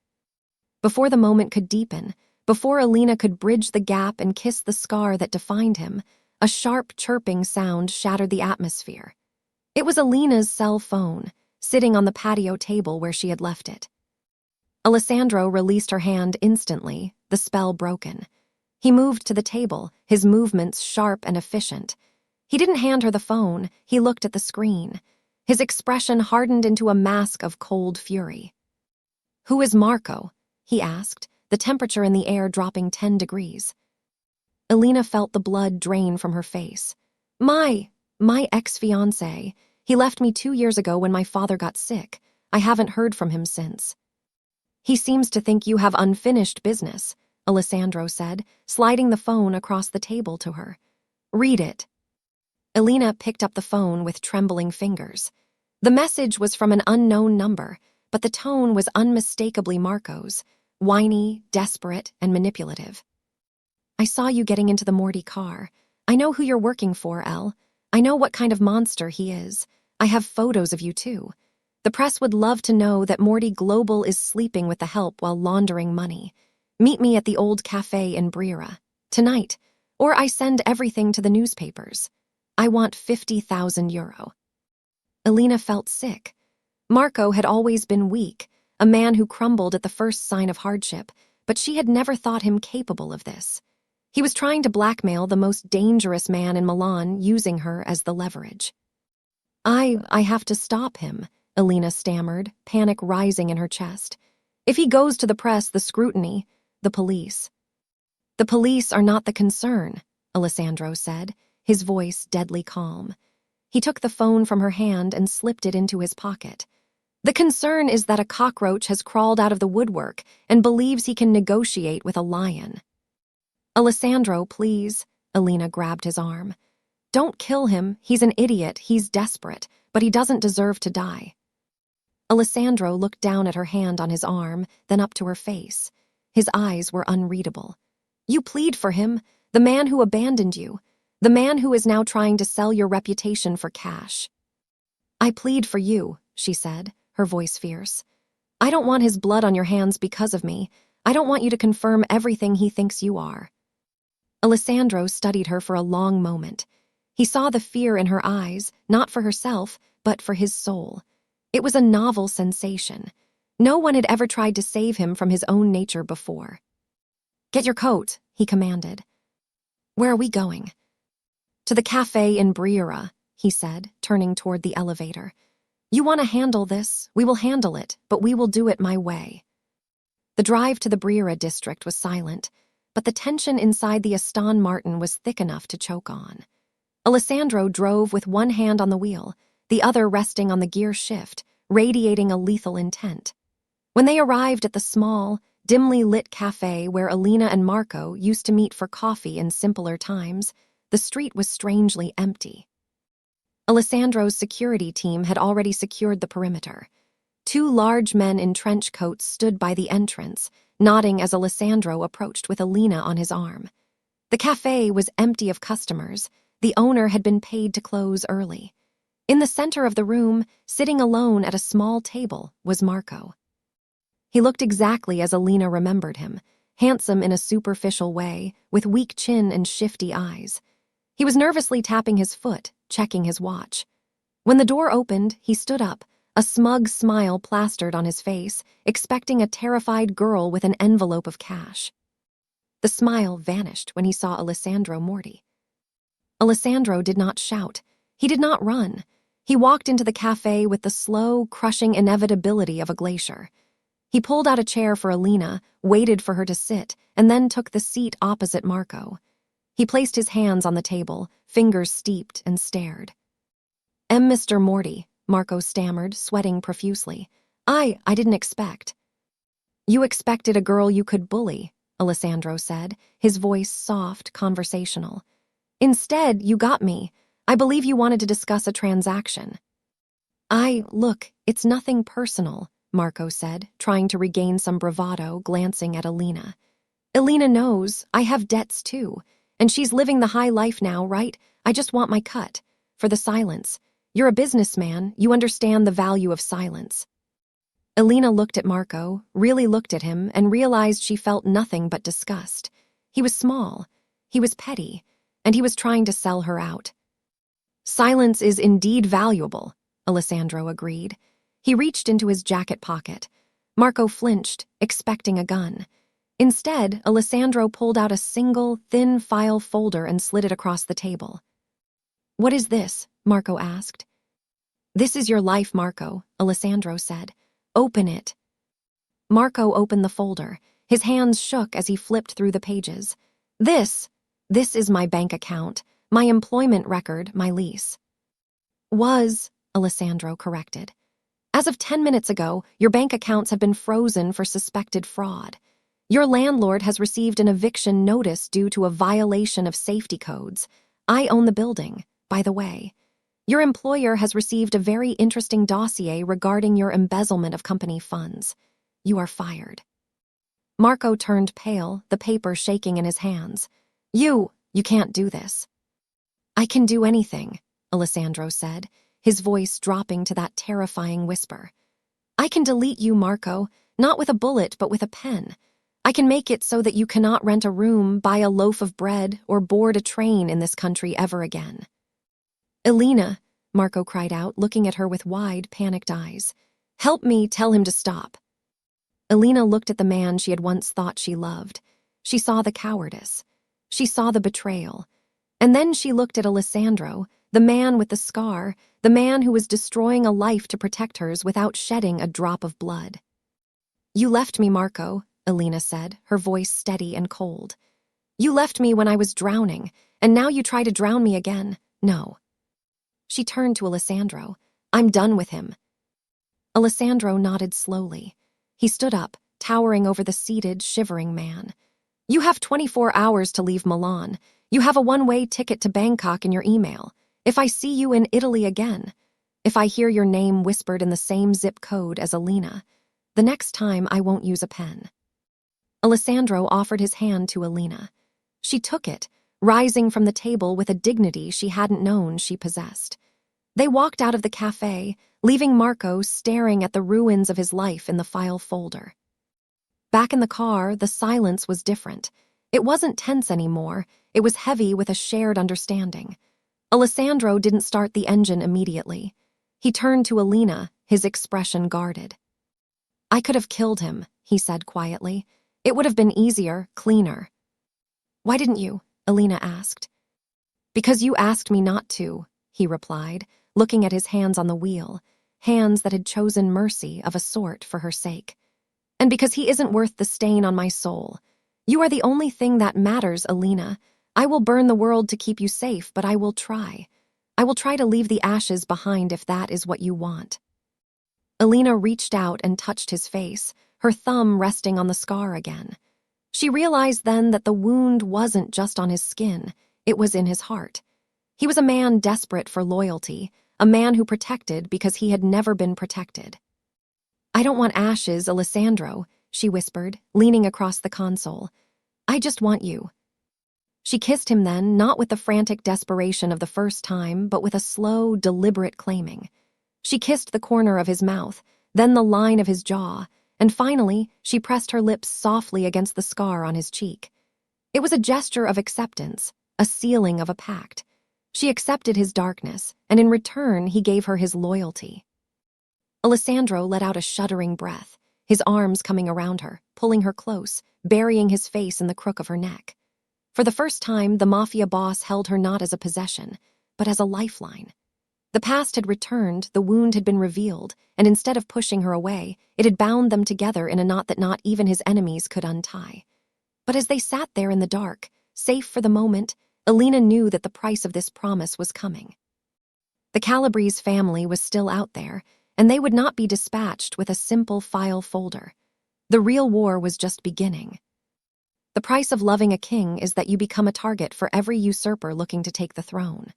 Before the moment could deepen, before Elena could bridge the gap and kiss the scar that defined him, a sharp chirping sound shattered the atmosphere. It was Elena's cell phone, sitting on the patio table where she had left it. Alessandro released her hand instantly, the spell broken. He moved to the table, his movements sharp and efficient. He didn't hand her the phone, he looked at the screen. His expression hardened into a mask of cold fury. "Who is Marco?" he asked, the temperature in the air dropping 10 degrees. Elena felt the blood drain from her face. My ex-fiancé. He left me 2 years ago when my father got sick. I haven't heard from him since." "He seems to think you have unfinished business," Alessandro said, sliding the phone across the table to her. "Read it." Elena picked up the phone with trembling fingers. The message was from an unknown number, but the tone was unmistakably Marco's, whiny, desperate, and manipulative. "I saw you getting into the Morty car. I know who you're working for, Elle. I know what kind of monster he is. I have photos of you, too. The press would love to know that Morty Global is sleeping with the help while laundering money. Meet me at the old cafe in Brera. Tonight. Or I send everything to the newspapers. I want 50,000 euro. Elena felt sick. Marco had always been weak, a man who crumbled at the first sign of hardship, but she had never thought him capable of this. He was trying to blackmail the most dangerous man in Milan, using her as the leverage. I have to stop him," Elena stammered, panic rising in her chest. "If he goes to the press, the scrutiny, the police." "The police are not the concern," Alessandro said, his voice deadly calm. He took the phone from her hand and slipped it into his pocket. "The concern is that a cockroach has crawled out of the woodwork and believes he can negotiate with a lion." "Alessandro, please," Elena grabbed his arm. "Don't kill him. He's an idiot. He's desperate, but he doesn't deserve to die." Alessandro looked down at her hand on his arm, then up to her face. His eyes were unreadable. "You plead for him, the man who abandoned you, the man who is now trying to sell your reputation for cash." "I plead for you," she said, her voice fierce. "I don't want his blood on your hands because of me. I don't want you to confirm everything he thinks you are." Alessandro studied her for a long moment. He saw the fear in her eyes, not for herself, but for his soul. It was a novel sensation. No one had ever tried to save him from his own nature before. "Get your coat," he commanded. "Where are we going?" "To the cafe in Brera," he said, turning toward the elevator. "You want to handle this? We will handle it, but we will do it my way." The drive to the Brera district was silent. but the tension inside the Aston Martin was thick enough to choke on. Alessandro drove with one hand on the wheel, the other resting on the gear shift, radiating a lethal intent. When they arrived at the small, dimly lit cafe where Alina and Marco used to meet for coffee in simpler times, the street was strangely empty. Alessandro's security team had already secured the perimeter. Two large men in trench coats stood by the entrance, nodding as Alessandro approached with Alina on his arm. The cafe was empty of customers. The owner had been paid to close early. In the center of the room, sitting alone at a small table, was Marco. He looked exactly as Alina remembered him, handsome in a superficial way, with weak chin and shifty eyes. He was nervously tapping his foot, checking his watch. When the door opened, he stood up, a smug smile plastered on his face, expecting a terrified girl with an envelope of cash. The smile vanished when he saw Alessandro Morti. Alessandro did not shout. He did not run. He walked into the cafe with the slow, crushing inevitability of a glacier. He pulled out a chair for Alina, waited for her to sit, and then took the seat opposite Marco. He placed his hands on the table, fingers steeped, and stared. Mr. Morti," Marco stammered, sweating profusely. I didn't expect." "You expected a girl you could bully," Alessandro said, his voice soft, conversational. "Instead, you got me. I believe you wanted to discuss a transaction." Look, it's nothing personal," Marco said, trying to regain some bravado, glancing at Alina. "Alina knows I have debts too, and she's living the high life now, right? I just want my cut. For the silence. You're a businessman, you understand the value of silence." Alina looked at Marco, really looked at him, and realized she felt nothing but disgust. He was small, he was petty, and he was trying to sell her out. "Silence is indeed valuable," Alessandro agreed. He reached into his jacket pocket. Marco flinched, expecting a gun. Instead, Alessandro pulled out a single, thin file folder and slid it across the table. "What is this?" Marco asked. "This is your life, Marco," Alessandro said. "Open it." Marco opened the folder. His hands shook as he flipped through the pages. This is my bank account, my employment record, my lease." Alessandro corrected. "As of 10 minutes ago, your bank accounts have been frozen for suspected fraud. Your landlord has received an eviction notice due to a violation of safety codes. I own the building, by the way. Your employer has received a very interesting dossier regarding your embezzlement of company funds. You are fired." Marco turned pale, the paper shaking in his hands. You can't do this." "I can do anything," Alessandro said, his voice dropping to that terrifying whisper. "I can delete you, Marco, not with a bullet but with a pen. I can make it so that you cannot rent a room, buy a loaf of bread, or board a train in this country ever again." "Alina," Marco cried out, looking at her with wide, panicked eyes. "Help me tell him to stop." Alina looked at the man she had once thought she loved. She saw the cowardice. She saw the betrayal. And then she looked at Alessandro, the man with the scar, the man who was destroying a life to protect hers without shedding a drop of blood. "You left me, Marco," Alina said, her voice steady and cold. "You left me when I was drowning, and now you try to drown me again. No." She turned to Alessandro. "I'm done with him." Alessandro nodded slowly. He stood up, towering over the seated, shivering man. "You have 24 hours to leave Milan. You have a one-way ticket to Bangkok in your email. If I see you in Italy again, if I hear your name whispered in the same zip code as Alina, the next time I won't use a pen." Alessandro offered his hand to Alina. She took it, rising from the table with a dignity she hadn't known she possessed. They walked out of the cafe, leaving Marco staring at the ruins of his life in the file folder. Back in the car, the silence was different. It wasn't tense anymore. It was heavy with a shared understanding. Alessandro didn't start the engine immediately. He turned to Alina, his expression guarded. "I could have killed him," he said quietly. "It would have been easier, cleaner." "Why didn't you?" Alina asked. "Because you asked me not to," he replied, looking at his hands on the wheel, hands that had chosen mercy of a sort for her sake. "And because he isn't worth the stain on my soul. You are the only thing that matters, Alina. I will burn the world to keep you safe, but I will try. I will try to leave the ashes behind if that is what you want." Alina reached out and touched his face, her thumb resting on the scar again. She realized then that the wound wasn't just on his skin, it was in his heart. He was a man desperate for loyalty, a man who protected because he had never been protected. "I don't want ashes, Alessandro," she whispered, leaning across the console. "I just want you." She kissed him then, not with the frantic desperation of the first time, but with a slow, deliberate claiming. She kissed the corner of his mouth, then the line of his jaw, and finally she pressed her lips softly against the scar on his cheek. It was a gesture of acceptance, a sealing of a pact. She accepted his darkness, and in return he gave her his loyalty. Alessandro let out a shuddering breath, his arms coming around her, pulling her close, burying his face in the crook of her neck. For the first time, the Mafia boss held her not as a possession, but as a lifeline. The past had returned, the wound had been revealed, and instead of pushing her away, it had bound them together in a knot that not even his enemies could untie. But as they sat there in the dark, safe for the moment, Alina knew that the price of this promise was coming. The Calabrese family was still out there, and they would not be dispatched with a simple file folder. The real war was just beginning. The price of loving a king is that you become a target for every usurper looking to take the throne.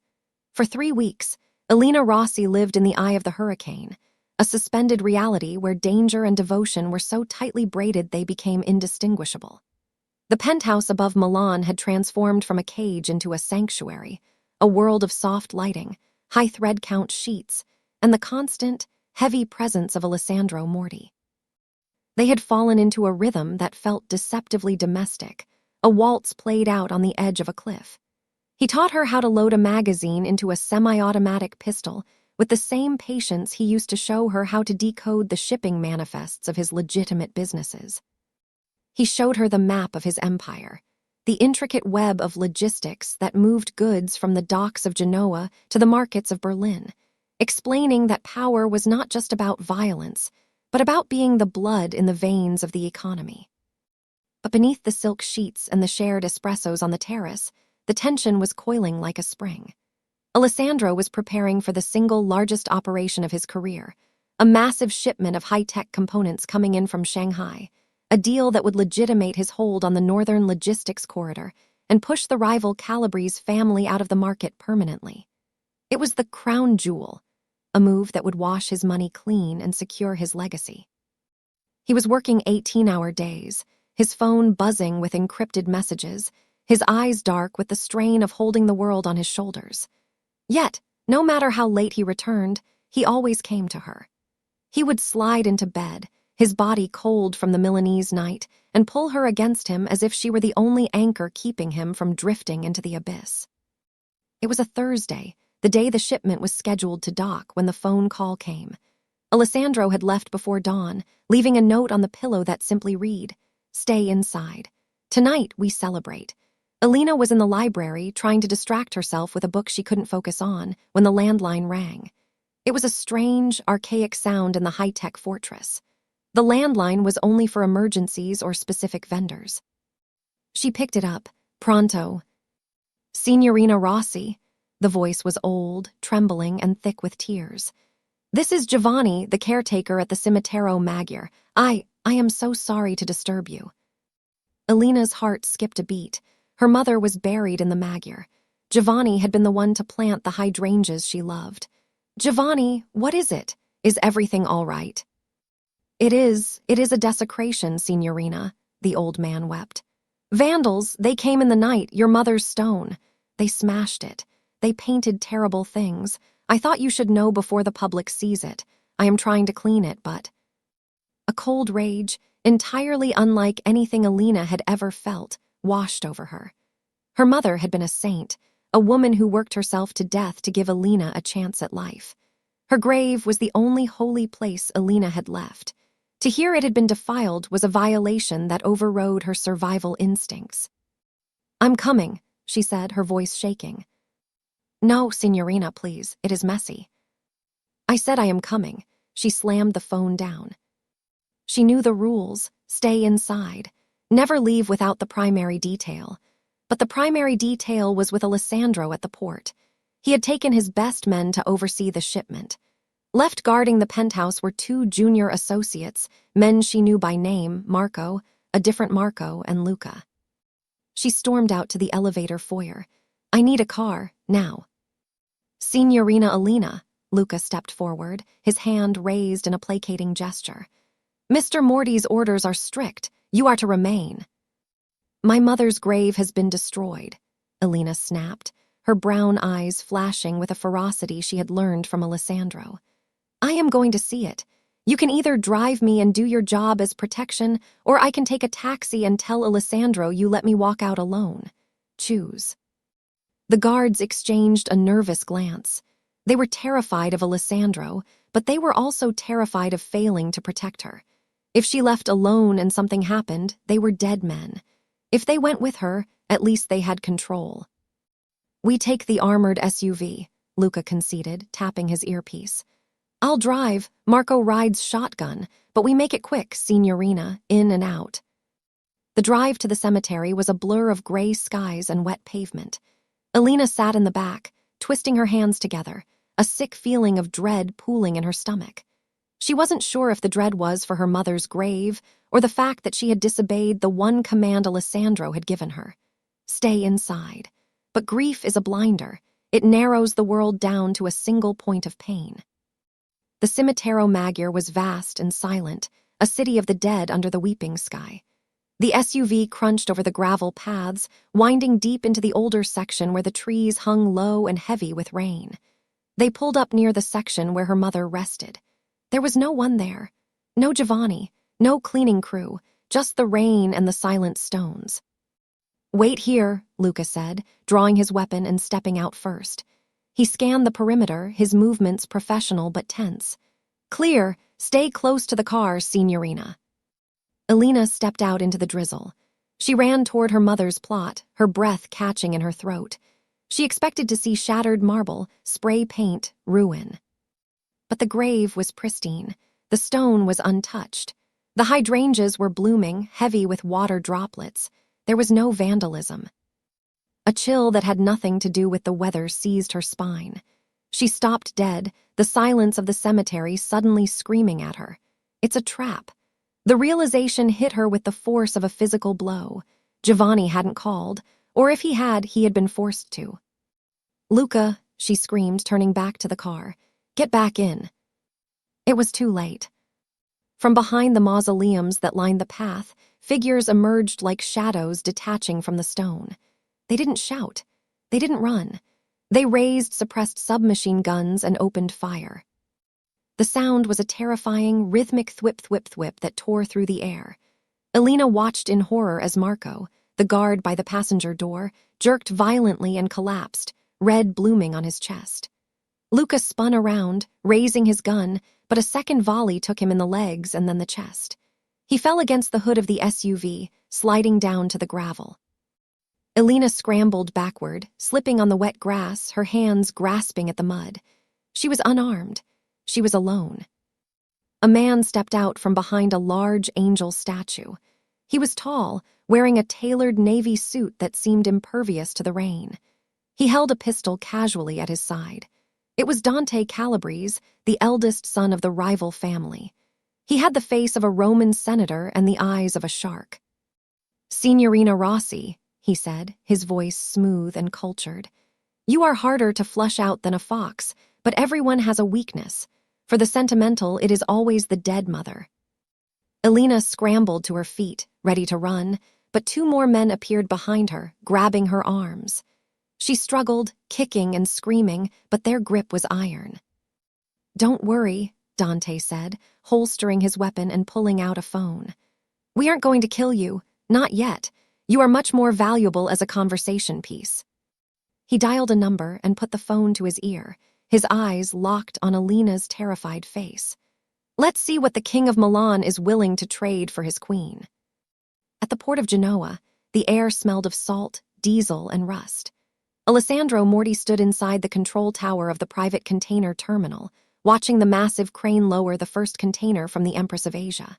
For 3 weeks, Alina Rossi lived in the eye of the hurricane, a suspended reality where danger and devotion were so tightly braided they became indistinguishable. The penthouse above Milan had transformed from a cage into a sanctuary, a world of soft lighting, high thread count sheets, and the constant, heavy presence of Alessandro Morti. They had fallen into a rhythm that felt deceptively domestic, a waltz played out on the edge of a cliff. He taught her how to load a magazine into a semi-automatic pistol with the same patience he used to show her how to decode the shipping manifests of his legitimate businesses. He showed her the map of his empire, the intricate web of logistics that moved goods from the docks of Genoa to the markets of Berlin, explaining that power was not just about violence, but about being the blood in the veins of the economy. But beneath the silk sheets and the shared espressos on the terrace, the tension was coiling like a spring. Alessandro was preparing for the single largest operation of his career, a massive shipment of high-tech components coming in from Shanghai, a deal that would legitimate his hold on the northern logistics corridor and push the rival Calabrese family out of the market permanently. It was the crown jewel, a move that would wash his money clean and secure his legacy. He was working 18-hour days, his phone buzzing with encrypted messages, his eyes dark with the strain of holding the world on his shoulders. Yet, no matter how late he returned, he always came to her. He would slide into bed, his body cold from the Milanese night, and pull her against him as if she were the only anchor keeping him from drifting into the abyss. It was a Thursday, the day the shipment was scheduled to dock, when the phone call came. Alessandro had left before dawn, leaving a note on the pillow that simply read, "Stay inside. Tonight we celebrate." Alina was in the library, trying to distract herself with a book she couldn't focus on, when the landline rang. It was a strange, archaic sound in the high-tech fortress. The landline was only for emergencies or specific vendors. She picked it up. Pronto. "Signorina Rossi." The voice was old, trembling, and thick with tears. "This is Giovanni, the caretaker at the Cimitero Magyar. I am so sorry to disturb you." Alina's heart skipped a beat. Her mother was buried in the Magyar. Giovanni had been the one to plant the hydrangeas she loved. "Giovanni, what is it? Is everything all right?" It is a desecration, Signorina," the old man wept. "Vandals, they came in the night, your mother's stone. They smashed it. They painted terrible things. I thought you should know before the public sees it. I am trying to clean it, but..." A cold rage, entirely unlike anything Alina had ever felt, washed over her. Her mother had been a saint, a woman who worked herself to death to give Alina a chance at life. Her grave was the only holy place Alina had left. To hear it had been defiled was a violation that overrode her survival instincts. "I'm coming," she said, her voice shaking. "No, Signorina, please, it is messy." "I said I am coming." She slammed the phone down. She knew the rules, stay inside. Never leave without the primary detail. But the primary detail was with Alessandro at the port. He had taken his best men to oversee the shipment. Left guarding the penthouse were 2 junior associates, men she knew by name, Marco, a different Marco, and Luca. She stormed out to the elevator foyer. "I need a car, now." "Signorina Alina," Luca stepped forward, his hand raised in a placating gesture. "Mr. Morty's orders are strict. You are to remain." "My mother's grave has been destroyed," Alina snapped, her brown eyes flashing with a ferocity she had learned from Alessandro. "I am going to see it. You can either drive me and do your job as protection, or I can take a taxi and tell Alessandro you let me walk out alone. Choose." The guards exchanged a nervous glance. They were terrified of Alessandro, but they were also terrified of failing to protect her. If she left alone and something happened, they were dead men. If they went with her, at least they had control. "We take the armored SUV," Luca conceded, tapping his earpiece. "I'll drive, Marco rides shotgun, but we make it quick, Signorina, in and out." The drive to the cemetery was a blur of gray skies and wet pavement. Alina sat in the back, twisting her hands together, a sick feeling of dread pooling in her stomach. She wasn't sure if the dread was for her mother's grave or the fact that she had disobeyed the one command Alessandro had given her. Stay inside. But grief is a blinder. It narrows the world down to a single point of pain. The Cimitero Maggiore was vast and silent, a city of the dead under the weeping sky. The SUV crunched over the gravel paths, winding deep into the older section where the trees hung low and heavy with rain. They pulled up near the section where her mother rested. There was no one there. No Giovanni, no cleaning crew, just the rain and the silent stones. "Wait here," Luca said, drawing his weapon and stepping out first. He scanned the perimeter, his movements professional but tense. "Clear. Stay close to the car, Signorina." Alina stepped out into the drizzle. She ran toward her mother's plot, her breath catching in her throat. She expected to see shattered marble, spray paint, ruin. But the grave was pristine. The stone was untouched. The hydrangeas were blooming, heavy with water droplets. There was no vandalism. A chill that had nothing to do with the weather seized her spine. She stopped dead, the silence of the cemetery suddenly screaming at her. It's a trap. The realization hit her with the force of a physical blow. Giovanni hadn't called, or if he had been forced to. "Luca," she screamed, turning back to the car. "Get back in." It was too late. From behind the mausoleums that lined the path, figures emerged like shadows detaching from the stone. They didn't shout. They didn't run. They raised suppressed submachine guns and opened fire. The sound was a terrifying, rhythmic thwip-thwip-thwip that tore through the air. Alina watched in horror as Marco, the guard by the passenger door, jerked violently and collapsed, red blooming on his chest. Luca spun around, raising his gun, but a second volley took him in the legs and then the chest. He fell against the hood of the SUV, sliding down to the gravel. Alina scrambled backward, slipping on the wet grass, her hands grasping at the mud. She was unarmed. She was alone. A man stepped out from behind a large angel statue. He was tall, wearing a tailored navy suit that seemed impervious to the rain. He held a pistol casually at his side. It was Dante Calabrese, the eldest son of the rival family. He had the face of a Roman senator and the eyes of a shark. "Signorina Rossi," he said, his voice smooth and cultured. "You are harder to flush out than a fox, but everyone has a weakness. For the sentimental, it is always the dead mother." Alina scrambled to her feet, ready to run, but 2 more men appeared behind her, grabbing her arms. She struggled, kicking and screaming, but their grip was iron. "Don't worry," Dante said, holstering his weapon and pulling out a phone. "We aren't going to kill you, not yet. You are much more valuable as a conversation piece." He dialed a number and put the phone to his ear, his eyes locked on Alina's terrified face. "Let's see what the King of Milan is willing to trade for his queen." At the port of Genoa, the air smelled of salt, diesel, and rust. Alessandro Morty stood inside the control tower of the private container terminal, watching the massive crane lower the first container from the Empress of Asia.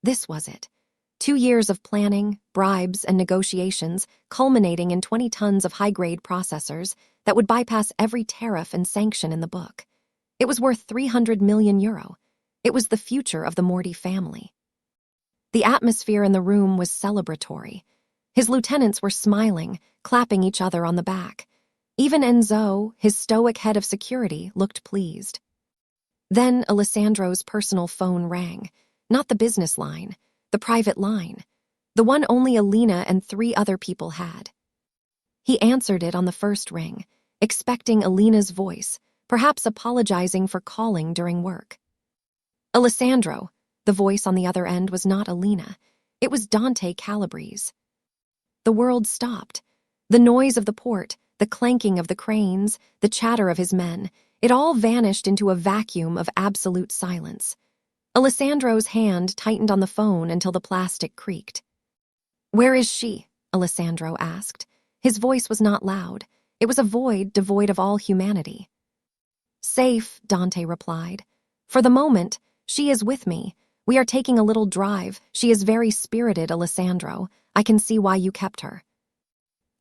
This was it. 2 years of planning, bribes, and negotiations, culminating in 20 tons of high-grade processors that would bypass every tariff and sanction in the book. It was worth €300 million. It was the future of the Morty family. The atmosphere in the room was celebratory. His lieutenants were smiling, clapping each other on the back. Even Enzo, his stoic head of security, looked pleased. Then Alessandro's personal phone rang. Not the business line, the private line. The one only Alina and 3 other people had. He answered it on the first ring, expecting Alina's voice, perhaps apologizing for calling during work. Alessandro. The voice on the other end was not Alina. It was Dante Calabrese. The world stopped. The noise of the port, the clanking of the cranes, the chatter of his men, it all vanished into a vacuum of absolute silence. Alessandro's hand tightened on the phone until the plastic creaked. "Where is she?" Alessandro asked. His voice was not loud. It was a void devoid of all humanity. "Safe," Dante replied. "For the moment, she is with me. We are taking a little drive. She is very spirited, Alessandro. I can see why you kept her."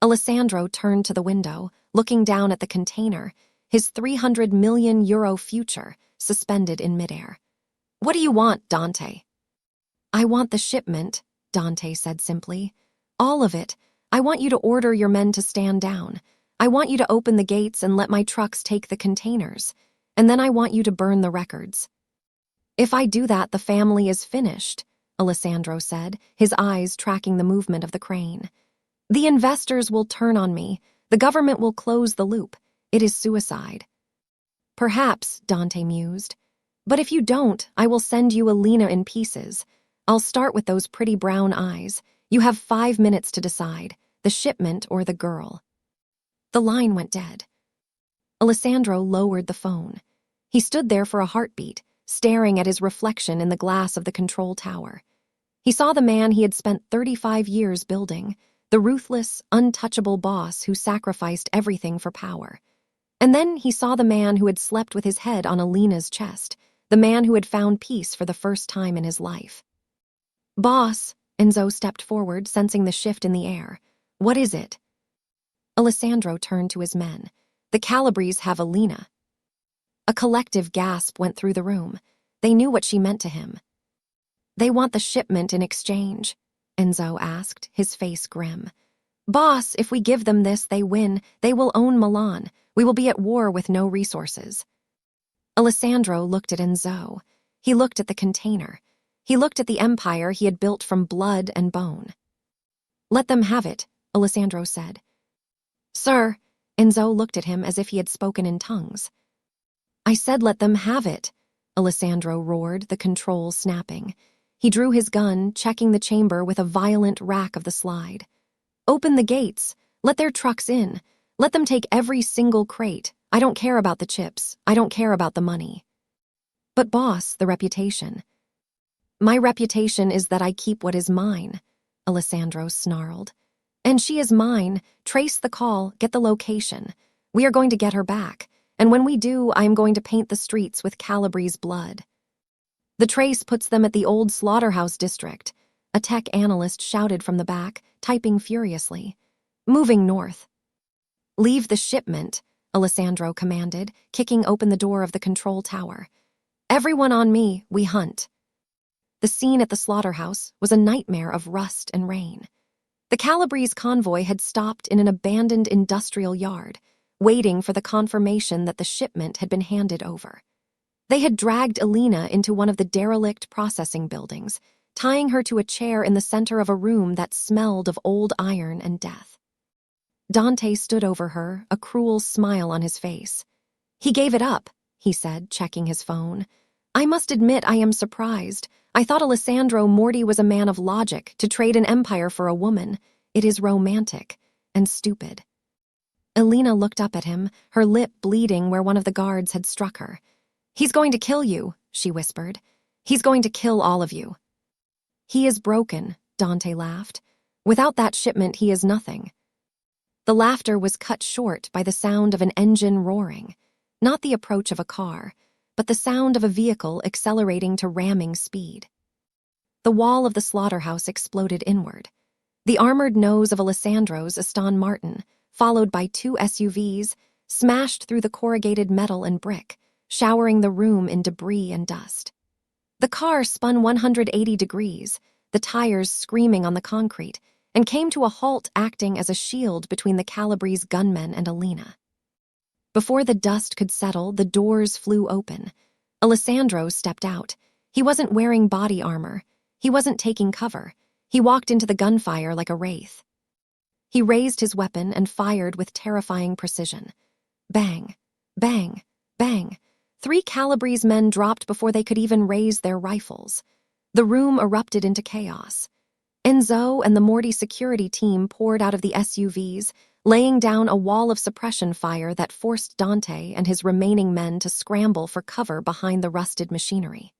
Alessandro turned to the window, looking down at the container, his €300 million future suspended in midair. "What do you want, Dante?" "I want the shipment," Dante said simply. "All of it. I want you to order your men to stand down. I want you to open the gates and let my trucks take the containers. And then I want you to burn the records." "If I do that, the family is finished," Alessandro said, his eyes tracking the movement of the crane. "The investors will turn on me. The government will close the loop. It is suicide." "Perhaps," Dante mused. "But if you don't, I will send you Alina in pieces. I'll start with those pretty brown eyes. You have 5 minutes to decide, the shipment or the girl." The line went dead. Alessandro lowered the phone. He stood there for a heartbeat, staring at his reflection in the glass of the control tower. He saw the man he had spent 35 years building, the ruthless, untouchable boss who sacrificed everything for power. And then he saw the man who had slept with his head on Alina's chest, the man who had found peace for the first time in his life. "Boss," Enzo stepped forward, sensing the shift in the air. "What is it?" Alessandro turned to his men. "The Calabrese have Alina." A collective gasp went through the room. They knew what she meant to him. "They want the shipment in exchange," Enzo asked, his face grim. "Boss, if we give them this, they win. They will own Milan. We will be at war with no resources." Alessandro looked at Enzo. He looked at the container. He looked at the empire he had built from blood and bone. "Let them have it," Alessandro said. "Sir," Enzo looked at him as if he had spoken in tongues. "I said let them have it," Alessandro roared, the controls snapping. He drew his gun, checking the chamber with a violent rack of the slide. "Open the gates. Let their trucks in. Let them take every single crate. I don't care about the chips. I don't care about the money." "But boss, the reputation." "My reputation is that I keep what is mine," Alessandro snarled. "And she is mine. Trace the call, get the location. We are going to get her back. And when we do, I am going to paint the streets with Calabrese blood." "The trace puts them at the old slaughterhouse district," a tech analyst shouted from the back, typing furiously. "Moving north." "Leave the shipment," Alessandro commanded, kicking open the door of the control tower. "Everyone on me, we hunt." The scene at the slaughterhouse was a nightmare of rust and rain. The Calabrese convoy had stopped in an abandoned industrial yard, waiting for the confirmation that the shipment had been handed over. They had dragged Alina into one of the derelict processing buildings, tying her to a chair in the center of a room that smelled of old iron and death. Dante stood over her, a cruel smile on his face. "He gave it up," he said, checking his phone. "I must admit I am surprised. I thought Alessandro Morty was a man of logic to trade an empire for a woman. It is romantic and stupid." Alina looked up at him, her lip bleeding where one of the guards had struck her. "He's going to kill you," she whispered. "He's going to kill all of you." "He is broken," Dante laughed. "Without that shipment, he is nothing." The laughter was cut short by the sound of an engine roaring, not the approach of a car, but the sound of a vehicle accelerating to ramming speed. the wall of the slaughterhouse exploded inward. The armored nose of Alessandro's Aston Martin, followed by 2 SUVs, smashed through the corrugated metal and brick, showering the room in debris and dust. The car spun 180 degrees, the tires screaming on the concrete, and came to a halt, acting as a shield between the Calabrese gunmen and Alina. Before the dust could settle, the doors flew open. Alessandro stepped out. He wasn't wearing body armor. He wasn't taking cover. He walked into the gunfire like a wraith. He raised his weapon and fired with terrifying precision. Bang, bang, bang. 3 Calabrese men dropped before they could even raise their rifles. The room erupted into chaos. Enzo and the Morty security team poured out of the SUVs, laying down a wall of suppression fire that forced Dante and his remaining men to scramble for cover behind the rusted machinery.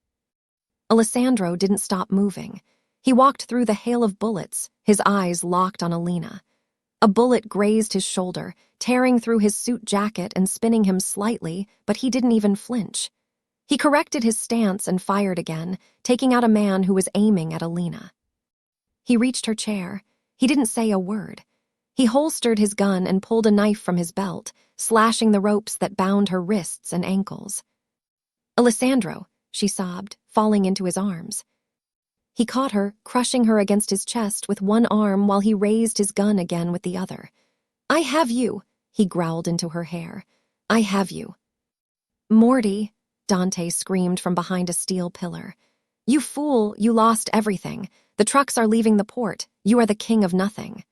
Alessandro didn't stop moving. He walked through the hail of bullets, his eyes locked on Alina. A bullet grazed his shoulder, tearing through his suit jacket and spinning him slightly, but he didn't even flinch. He corrected his stance and fired again, taking out a man who was aiming at Alina. He reached her chair. He didn't say a word. He holstered his gun and pulled a knife from his belt, slashing the ropes that bound her wrists and ankles. "Alessandro," she sobbed, falling into his arms. He caught her, crushing her against his chest with one arm while he raised his gun again with the other. "I have you," he growled into her hair. "I have you." "Morty," Dante screamed from behind a steel pillar. "You fool, you lost everything. The trucks are leaving the port. You are the king of nothing."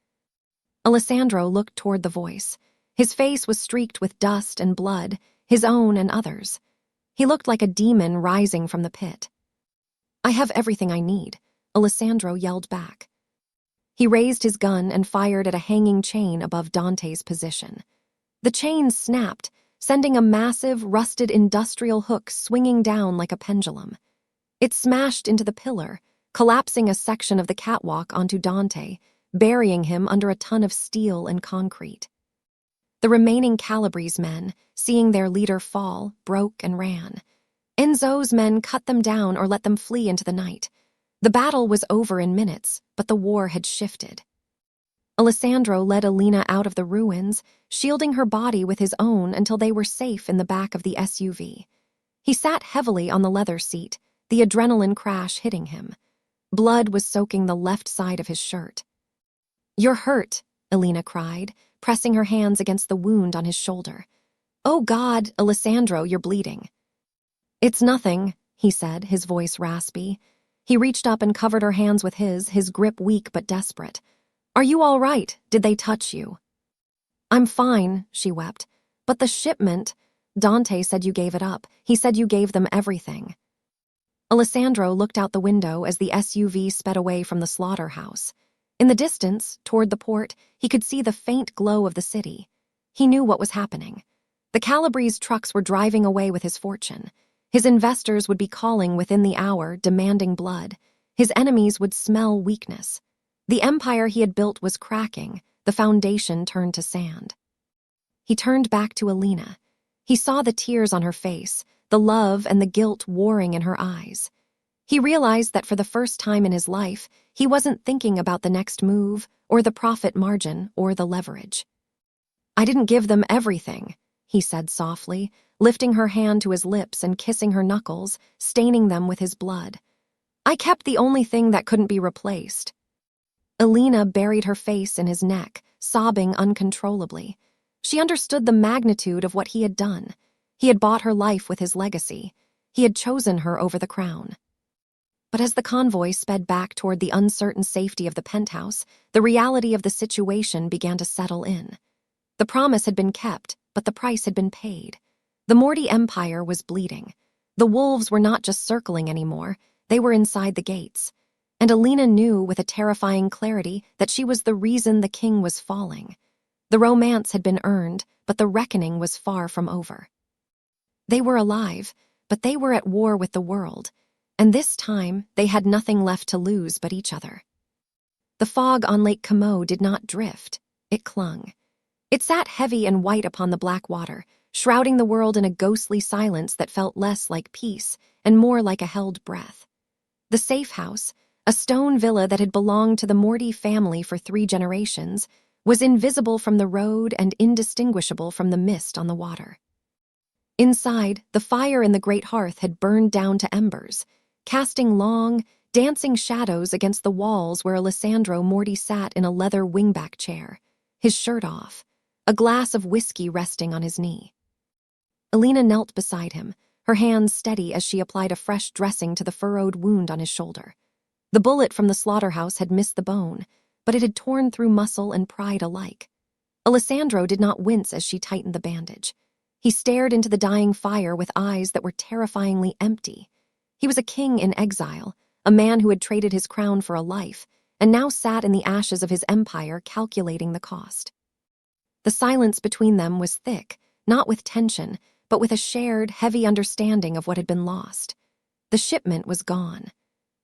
Alessandro looked toward the voice. His face was streaked with dust and blood, his own and others. He looked like a demon rising from the pit. "I have everything I need," Alessandro yelled back. He raised his gun and fired at a hanging chain above Dante's position. The chain snapped, sending a massive, rusted industrial hook swinging down like a pendulum. It smashed into the pillar, collapsing a section of the catwalk onto Dante, burying him under a ton of steel and concrete. The remaining Calabrese men, seeing their leader fall, broke and ran. Enzo's men cut them down or let them flee into the night. The battle was over in minutes, but the war had shifted. Alessandro led Alina out of the ruins, shielding her body with his own until they were safe in the back of the SUV. He sat heavily on the leather seat, the adrenaline crash hitting him. Blood was soaking the left side of his shirt. "You're hurt," Alina cried, pressing her hands against the wound on his shoulder. "Oh God, Alessandro, you're bleeding." "It's nothing," he said, his voice raspy. He reached up and covered her hands with his grip weak but desperate. "Are you all right? Did they touch you?" "I'm fine," she wept. "But the shipment, Dante said you gave it up. He said you gave them everything." Alessandro looked out the window as the SUV sped away from the slaughterhouse. In the distance, toward the port, he could see the faint glow of the city. He knew what was happening. The Calabrese trucks were driving away with his fortune. His investors would be calling within the hour, demanding blood. His enemies would smell weakness. The empire he had built was cracking, the foundation turned to sand. He turned back to Alina. He saw the tears on her face, the love and the guilt warring in her eyes. He realized that for the first time in his life, he wasn't thinking about the next move, or the profit margin, or the leverage. "I didn't give them everything," he said softly, lifting her hand to his lips and kissing her knuckles, staining them with his blood. "I kept the only thing that couldn't be replaced." Alina buried her face in his neck, sobbing uncontrollably. She understood the magnitude of what he had done. He had bought her life with his legacy. He had chosen her over the crown. But as the convoy sped back toward the uncertain safety of the penthouse, the reality of the situation began to settle in. The promise had been kept, but the price had been paid. The Morty Empire was bleeding. The wolves were not just circling anymore, they were inside the gates. And Alina knew with a terrifying clarity that she was the reason the king was falling. The romance had been earned, but the reckoning was far from over. They were alive, but they were at war with the world, and this time they had nothing left to lose but each other. The fog on Lake Como did not drift, it clung. It sat heavy and white upon the black water, shrouding the world in a ghostly silence that felt less like peace and more like a held breath. The safe house, A stone villa that had belonged to the Morty family for 3 generations was invisible from the road and indistinguishable from the mist on the water. Inside, the fire in the great hearth had burned down to embers, casting long, dancing shadows against the walls where Alessandro Morty sat in a leather wingback chair, his shirt off, a glass of whiskey resting on his knee. Alina knelt beside him, her hands steady as she applied a fresh dressing to the furrowed wound on his shoulder. The bullet from the slaughterhouse had missed the bone, but it had torn through muscle and pride alike. Alessandro did not wince as she tightened the bandage. He stared into the dying fire with eyes that were terrifyingly empty. He was a king in exile, a man who had traded his crown for a life, and now sat in the ashes of his empire calculating the cost. The silence between them was thick, not with tension, but with a shared, heavy understanding of what had been lost. The shipment was gone.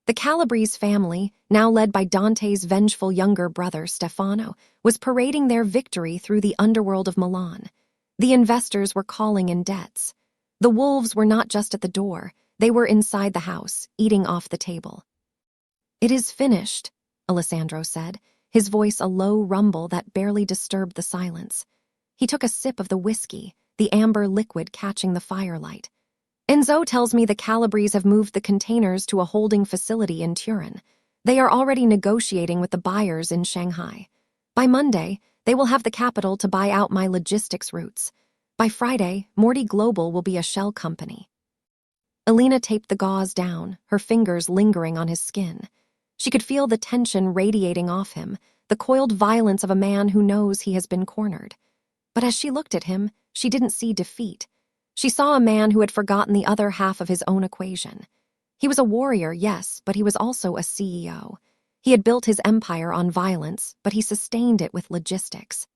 The Calabrese family, now led by Dante's vengeful younger brother Stefano, was parading their victory through the underworld of Milan. The investors were calling in debts. The wolves were not just at the door, they were inside the house, eating off the table. "It is finished," Alessandro said, his voice a low rumble that barely disturbed the silence. He took a sip of the whiskey, the amber liquid catching the firelight. "Enzo tells me the Calabrese have moved the containers to a holding facility in Turin. They are already negotiating with the buyers in Shanghai. By Monday, they will have the capital to buy out my logistics routes. By Friday, Morty Global will be a shell company." Alina taped the gauze down, her fingers lingering on his skin. She could feel the tension radiating off him, the coiled violence of a man who knows he has been cornered. But as she looked at him, she didn't see defeat. She saw a man who had forgotten the other half of his own equation. He was a warrior, yes, but he was also a CEO. He had built his empire on violence, but he sustained it with logistics.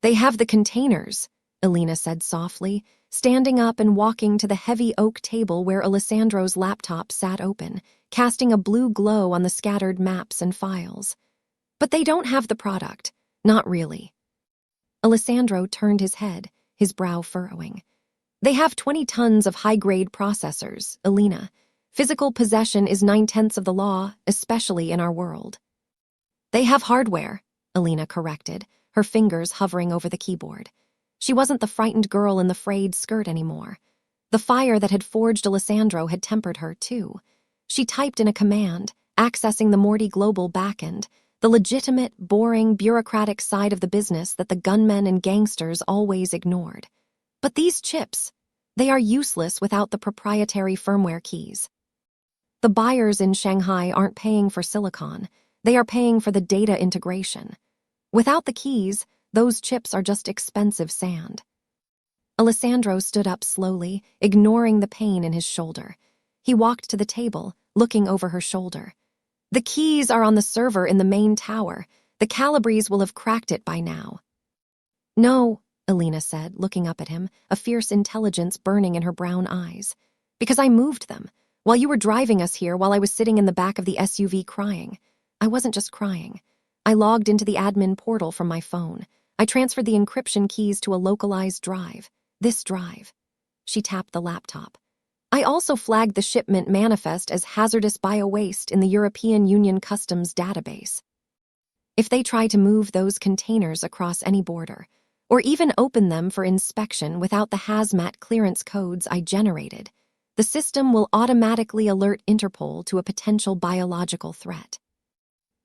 "They have the containers," Alina said softly, standing up and walking to the heavy oak table where Alessandro's laptop sat open, casting a blue glow on the scattered maps and files. "But they don't have the product. Not really." Alessandro turned his head, his brow furrowing. "They have 20 tons of high-grade processors, Alina. Physical possession is 9/10 of the law, especially in our world." "They have hardware," Alina corrected, her fingers hovering over the keyboard. She wasn't the frightened girl in the frayed skirt anymore. The fire that had forged Alessandro had tempered her, too. She typed in a command, accessing the Morty Global backend, the legitimate, boring, bureaucratic side of the business that the gunmen and gangsters always ignored. But these chips, they are useless without the proprietary firmware keys. The buyers in Shanghai aren't paying for silicon, they are paying for the data integration. Without the keys, those chips are just expensive sand. Alessandro stood up slowly, ignoring the pain in his shoulder. He walked to the table, looking over her shoulder. "The keys are on the server in the main tower. The Calabrese will have cracked it by now." "No," Alina said, looking up at him, a fierce intelligence burning in her brown eyes. "Because I moved them. While you were driving us here, while I was sitting in the back of the SUV crying. I wasn't just crying. I logged into the admin portal from my phone. I transferred the encryption keys to a localized drive. This drive." She tapped the laptop. "I also flagged the shipment manifest as hazardous biowaste in the European Union Customs database. If they try to move those containers across any border, or even open them for inspection without the hazmat clearance codes I generated, the system will automatically alert Interpol to a potential biological threat."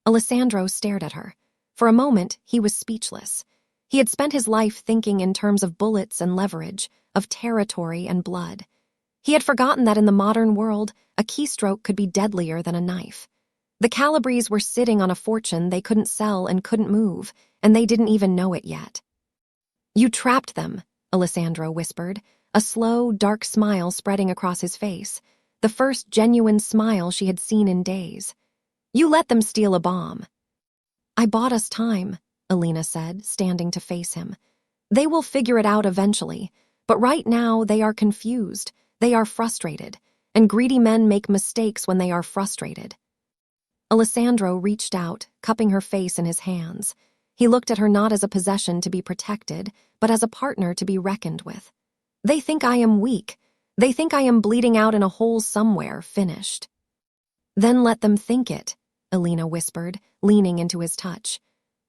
Alessandro stared at her. For a moment, he was speechless. He had spent his life thinking in terms of bullets and leverage, of territory and blood. He had forgotten that in the modern world, a keystroke could be deadlier than a knife. The Calabrese were sitting on a fortune they couldn't sell and couldn't move, and they didn't even know it yet. "You trapped them," Alessandro whispered, a slow, dark smile spreading across his face, the first genuine smile she had seen in days. "You let them steal a bomb." "I bought us time," Alina said, standing to face him. "They will figure it out eventually, but right now they are confused, they are frustrated, and greedy men make mistakes when they are frustrated." Alessandro reached out, cupping her face in his hands. He looked at her not as a possession to be protected, but as a partner to be reckoned with. "They think I am weak. They think I am bleeding out in a hole somewhere, finished." Then let them think it, Alina whispered, leaning into his touch.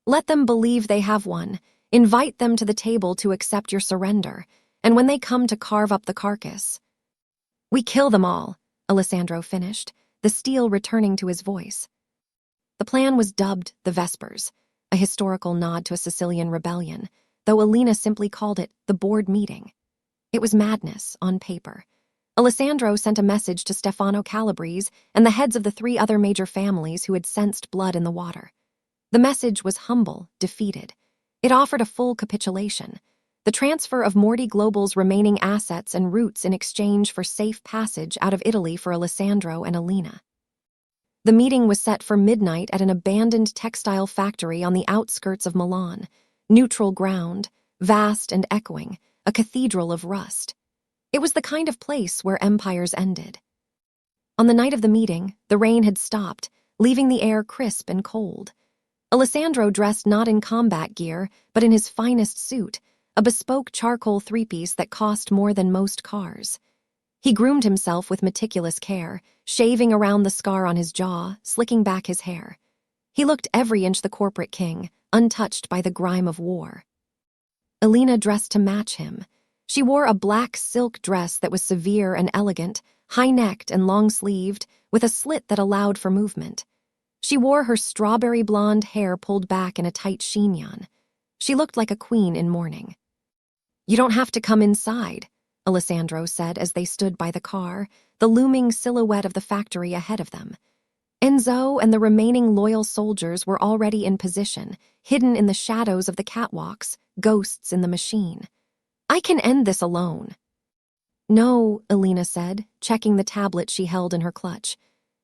Let them believe they have one. Invite them to the table to accept your surrender. And when they come to carve up the carcass, we kill them all, Alessandro finished, the steel returning to his voice. The plan was dubbed the Vespers, a historical nod to a Sicilian rebellion, though Alina simply called it the board meeting. It was madness on paper. Alessandro sent a message to Stefano Calabrese and the heads of the 3 other major families who had sensed blood in the water. The message was humble, defeated. It offered a full capitulation, the transfer of Morty Global's remaining assets and roots in exchange for safe passage out of Italy for Alessandro and Alina. The meeting was set for midnight at an abandoned textile factory on the outskirts of Milan, neutral ground, vast and echoing, a cathedral of rust. It was the kind of place where empires ended. On the night of the meeting, the rain had stopped, leaving the air crisp and cold. Alessandro dressed not in combat gear, but in his finest suit, a bespoke charcoal 3-piece that cost more than most cars. He groomed himself with meticulous care, shaving around the scar on his jaw, slicking back his hair. He looked every inch the corporate king, untouched by the grime of war. Alina dressed to match him. She wore a black silk dress that was severe and elegant, high-necked and long-sleeved, with a slit that allowed for movement. She wore her strawberry blonde hair pulled back in a tight chignon. She looked like a queen in mourning. "You don't have to come inside," Alessandro said as they stood by the car, the looming silhouette of the factory ahead of them. Enzo and the remaining loyal soldiers were already in position, hidden in the shadows of the catwalks, ghosts in the machine. "I can end this alone." "No," Alina said, checking the tablet she held in her clutch.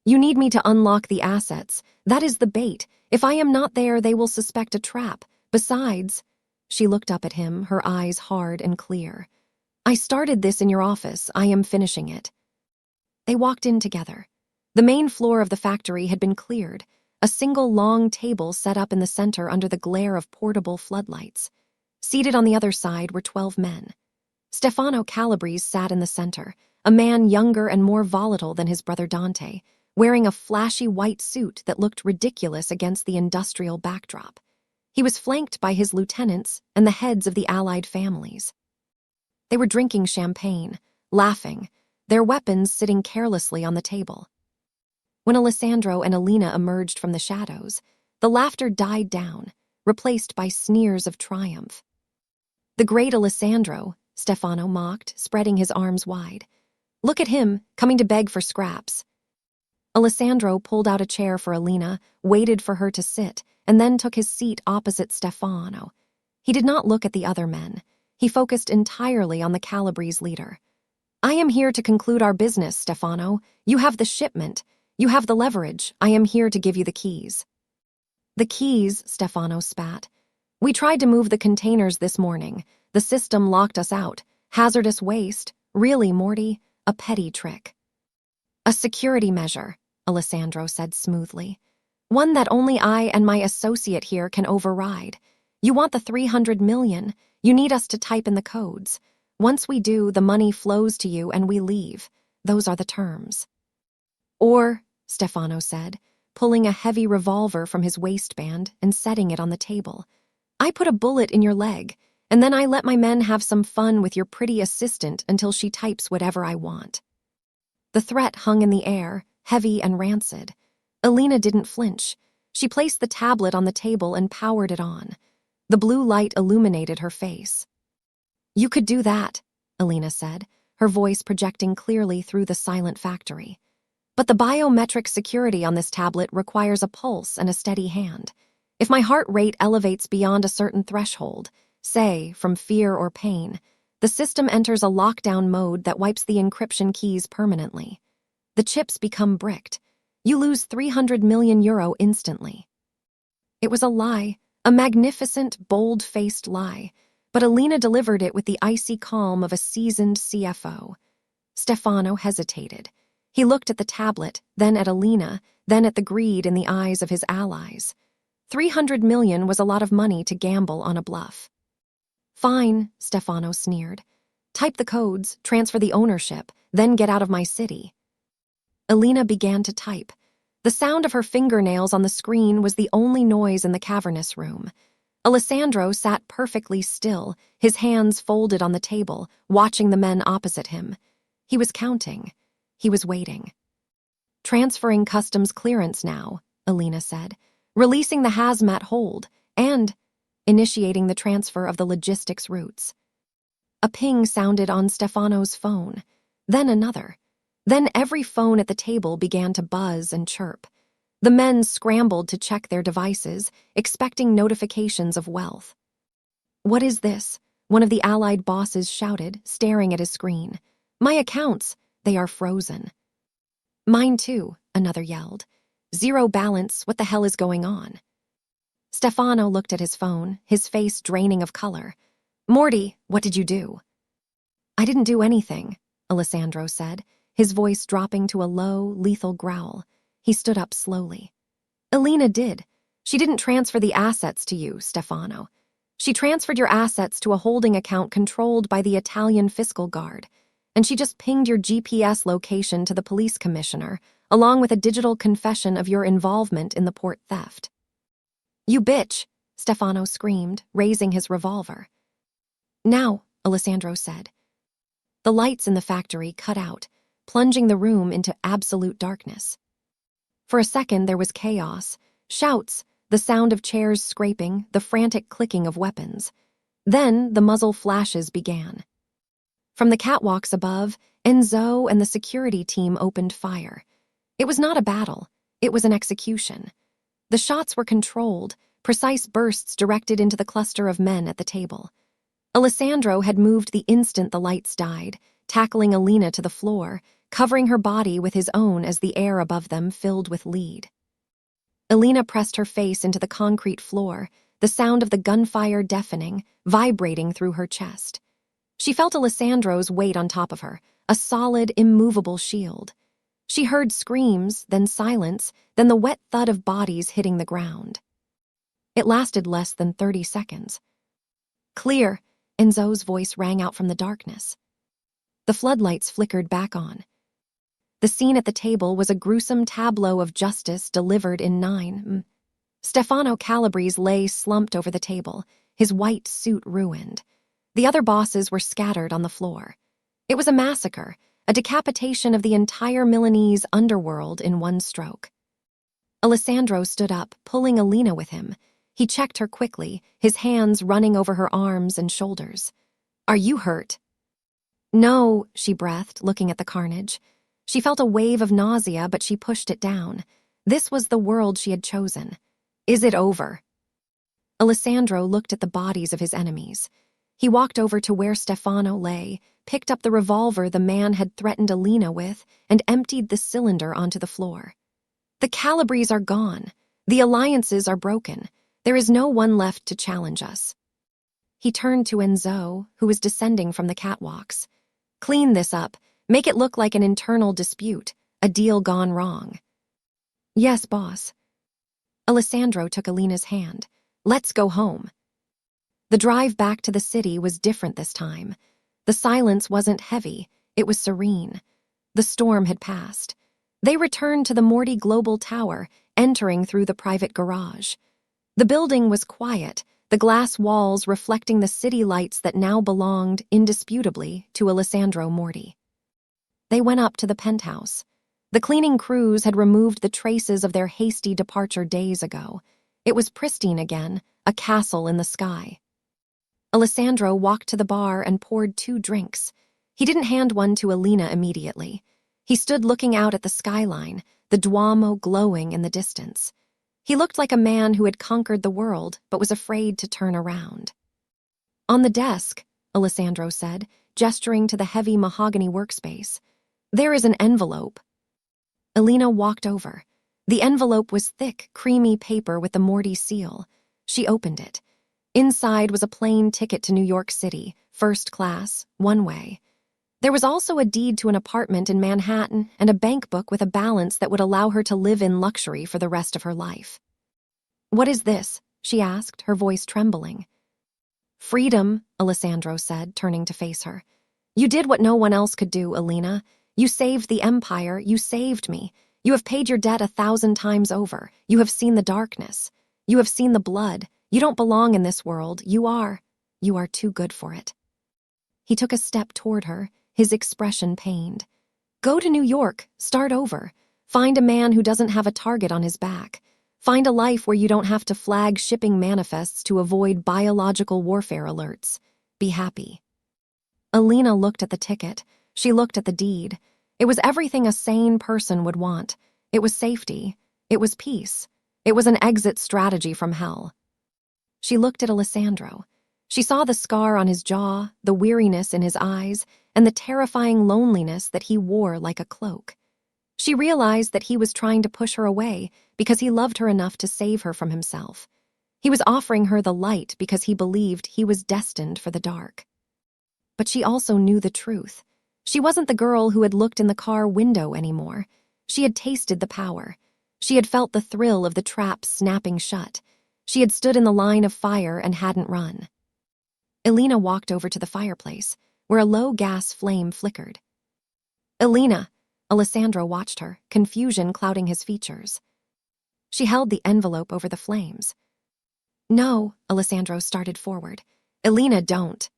"You need me to unlock the assets. That is the bait. If I am not there, they will suspect a trap. Besides," she looked up at him, her eyes hard and clear. "I started this in your office. I am finishing it." They walked in together. The main floor of the factory had been cleared, a single long table set up in the center under the glare of portable floodlights. Seated on the other side were 12 men. Stefano Calabrese sat in the center, a man younger and more volatile than his brother Dante, wearing a flashy white suit that looked ridiculous against the industrial backdrop. He was flanked by his lieutenants and the heads of the allied families. They were drinking champagne, laughing, their weapons sitting carelessly on the table. When Alessandro and Alina emerged from the shadows, the laughter died down, replaced by sneers of triumph. "The great Alessandro," Stefano mocked, spreading his arms wide. "Look at him, coming to beg for scraps." Alessandro pulled out a chair for Alina, waited for her to sit, and then took his seat opposite Stefano. He did not look at the other men. He focused entirely on the Calabrese leader. "I am here to conclude our business, Stefano. You have the shipment. You have the leverage. I am here to give you the keys." "The keys," Stefano spat. "We tried to move the containers this morning. The system locked us out. Hazardous waste. Really, Morty, a petty trick." "A security measure," Alessandro said smoothly. "One that only I and my associate here can override. You want the 300 million. You need us to type in the codes. Once we do, the money flows to you and we leave. Those are the terms." "Or," Stefano said, pulling a heavy revolver from his waistband and setting it on the table, "I put a bullet in your leg, and then I let my men have some fun with your pretty assistant until she types whatever I want." The threat hung in the air, heavy and rancid. Alina didn't flinch. She placed the tablet on the table and powered it on. The blue light illuminated her face. "You could do that," Alina said, her voice projecting clearly through the silent factory. "But the biometric security on this tablet requires a pulse and a steady hand. If my heart rate elevates beyond a certain threshold, say, from fear or pain, the system enters a lockdown mode that wipes the encryption keys permanently. The chips become bricked. You lose 300 million euro instantly." It was a lie, a magnificent, bold-faced lie, but Alina delivered it with the icy calm of a seasoned CFO. Stefano hesitated. He looked at the tablet, then at Alina, then at the greed in the eyes of his allies. 300 million was a lot of money to gamble on a bluff. "Fine," Stefano sneered. "Type the codes, transfer the ownership, then get out of my city." Alina began to type. The sound of her fingernails on the screen was the only noise in the cavernous room. Alessandro sat perfectly still, his hands folded on the table, watching the men opposite him. He was counting. He was waiting. "Transferring customs clearance now," Alina said, "releasing the hazmat hold, and initiating the transfer of the logistics routes." A ping sounded on Stefano's phone, then another. Then every phone at the table began to buzz and chirp. The men scrambled to check their devices, expecting notifications of wealth. "What is this?" one of the Allied bosses shouted, staring at his screen. "My accounts, they are frozen." "Mine too," another yelled. "Zero balance, what the hell is going on?" Stefano looked at his phone, his face draining of color. "Morty, what did you do?" "I didn't do anything," Alessandro said, his voice dropping to a low, lethal growl. He stood up slowly. "Alina did. She didn't transfer the assets to you, Stefano. She transferred your assets to a holding account controlled by the Italian fiscal guard, and she just pinged your GPS location to the police commissioner, along with a digital confession of your involvement in the port theft." "You bitch!" Stefano screamed, raising his revolver. "Now," Alessandro said. The lights in the factory cut out, plunging the room into absolute darkness. For a second there was chaos, shouts, the sound of chairs scraping, the frantic clicking of weapons. Then the muzzle flashes began. From the catwalks above, Enzo and the security team opened fire. It was not a battle, it was an execution. The shots were controlled, precise bursts directed into the cluster of men at the table. Alessandro had moved the instant the lights died, tackling Alina to the floor, covering her body with his own as the air above them filled with lead. Alina pressed her face into the concrete floor, the sound of the gunfire deafening, vibrating through her chest. She felt Alessandro's weight on top of her, a solid, immovable shield. She heard screams, then silence, then the wet thud of bodies hitting the ground. It lasted less than 30 seconds. "Clear," Enzo's voice rang out from the darkness. The floodlights flickered back on. The scene at the table was a gruesome tableau of justice delivered in 9. Stefano Calabrese lay slumped over the table, his white suit ruined. The other bosses were scattered on the floor. It was a massacre, a decapitation of the entire Milanese underworld in one stroke. Alessandro stood up, pulling Alina with him. He checked her quickly, his hands running over her arms and shoulders. "Are you hurt?" "No," she breathed, looking at the carnage. She felt a wave of nausea, but she pushed it down. This was the world she had chosen. "Is it over?" Alessandro looked at the bodies of his enemies. He walked over to where Stefano lay, picked up the revolver the man had threatened Alina with, and emptied the cylinder onto the floor. "The Calabrese are gone. The alliances are broken. There is no one left to challenge us." He turned to Enzo, who was descending from the catwalks. "Clean this up. Make it look like an internal dispute, a deal gone wrong." "Yes, boss." Alessandro took Alina's hand. "Let's go home." The drive back to the city was different this time. The silence wasn't heavy, it was serene. The storm had passed. They returned to the Morty Global Tower, entering through the private garage. The building was quiet, the glass walls reflecting the city lights that now belonged, indisputably, to Alessandro Morty. They went up to the penthouse. The cleaning crews had removed the traces of their hasty departure days ago. It was pristine again, a castle in the sky. Alessandro walked to the bar and poured 2 drinks. He didn't hand one to Alina immediately. He stood looking out at the skyline, the Duomo glowing in the distance. He looked like a man who had conquered the world but was afraid to turn around. "On the desk," Alessandro said, gesturing to the heavy mahogany workspace. "There is an envelope." Alina walked over. The envelope was thick, creamy paper with the Morty seal. She opened it. Inside was a plain ticket to New York City, first class, one way. There was also a deed to an apartment in Manhattan and a bank book with a balance that would allow her to live in luxury for the rest of her life. "What is this?" she asked, her voice trembling. "Freedom," Alessandro said, turning to face her. "You did what no one else could do, Alina. You saved the Empire, you saved me. You have paid your debt 1,000 times over. You have seen the darkness. You have seen the blood. You don't belong in this world. You are too good for it. He took a step toward her, his expression pained. Go to New York. Start over. Find a man who doesn't have a target on his back. Find a life where you don't have to flag shipping manifests to avoid biological warfare alerts. Be happy. Alina looked at the ticket. She looked at the deed. It was everything a sane person would want. It was safety. It was peace. It was an exit strategy from hell. She looked at Alessandro. She saw the scar on his jaw, the weariness in his eyes, and the terrifying loneliness that he wore like a cloak. She realized that he was trying to push her away because he loved her enough to save her from himself. He was offering her the light because he believed he was destined for the dark. But she also knew the truth. She wasn't the girl who had looked in the car window anymore. She had tasted the power. She had felt the thrill of the trap snapping shut. She had stood in the line of fire and hadn't run. Alina walked over to the fireplace, where a low gas flame flickered. Alina! Alessandro watched her, confusion clouding his features. She held the envelope over the flames. No, Alessandro started forward. Alina, don't.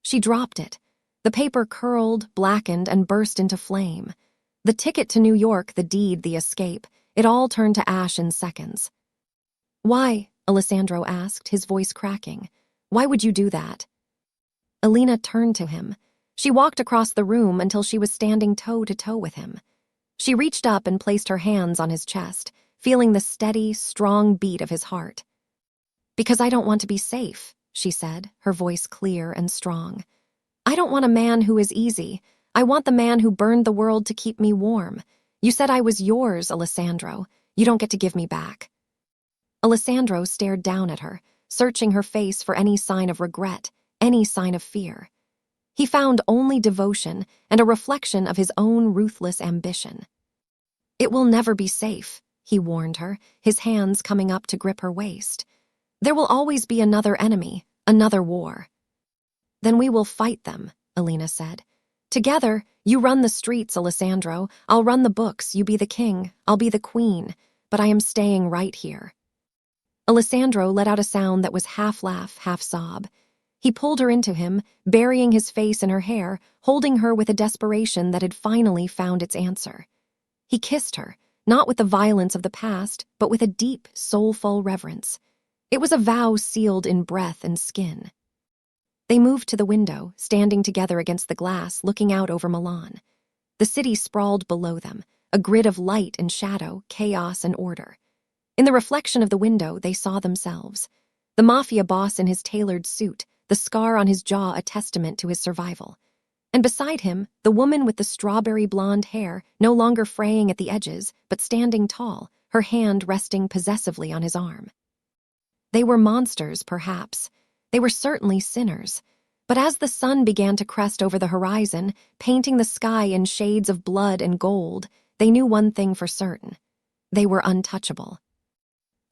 She dropped it. The paper curled, blackened, and burst into flame. The ticket to New York, the deed, the escape, it all turned to ash in seconds. Why? Alessandro asked, his voice cracking. Why would you do that? Alina turned to him. She walked across the room until she was standing toe-to-toe with him. She reached up and placed her hands on his chest, feeling the steady, strong beat of his heart. Because I don't want to be safe, she said, her voice clear and strong. I don't want a man who is easy. I want the man who burned the world to keep me warm. You said I was yours, Alessandro. You don't get to give me back. Alessandro stared down at her, searching her face for any sign of regret, any sign of fear. He found only devotion and a reflection of his own ruthless ambition. It will never be safe, he warned her, his hands coming up to grip her waist. There will always be another enemy, another war. Then we will fight them, Alina said. Together, you run the streets, Alessandro. I'll run the books, you be the king, I'll be the queen, but I am staying right here. Alessandro let out a sound that was half laugh, half sob. He pulled her into him, burying his face in her hair, holding her with a desperation that had finally found its answer. He kissed her, not with the violence of the past, but with a deep, soulful reverence. It was a vow sealed in breath and skin. They moved to the window, standing together against the glass, looking out over Milan. The city sprawled below them, a grid of light and shadow, chaos and order. In the reflection of the window, they saw themselves. The Mafia boss in his tailored suit, the scar on his jaw a testament to his survival. And beside him, the woman with the strawberry blonde hair, no longer fraying at the edges, but standing tall, her hand resting possessively on his arm. They were monsters, perhaps. They were certainly sinners. But as the sun began to crest over the horizon, painting the sky in shades of blood and gold, they knew one thing for certain. They were untouchable.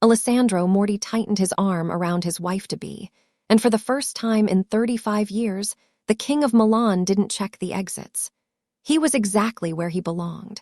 Alessandro Morty tightened his arm around his wife-to-be, and for the first time in 35 years, the king of Milan didn't check the exits. He was exactly where he belonged.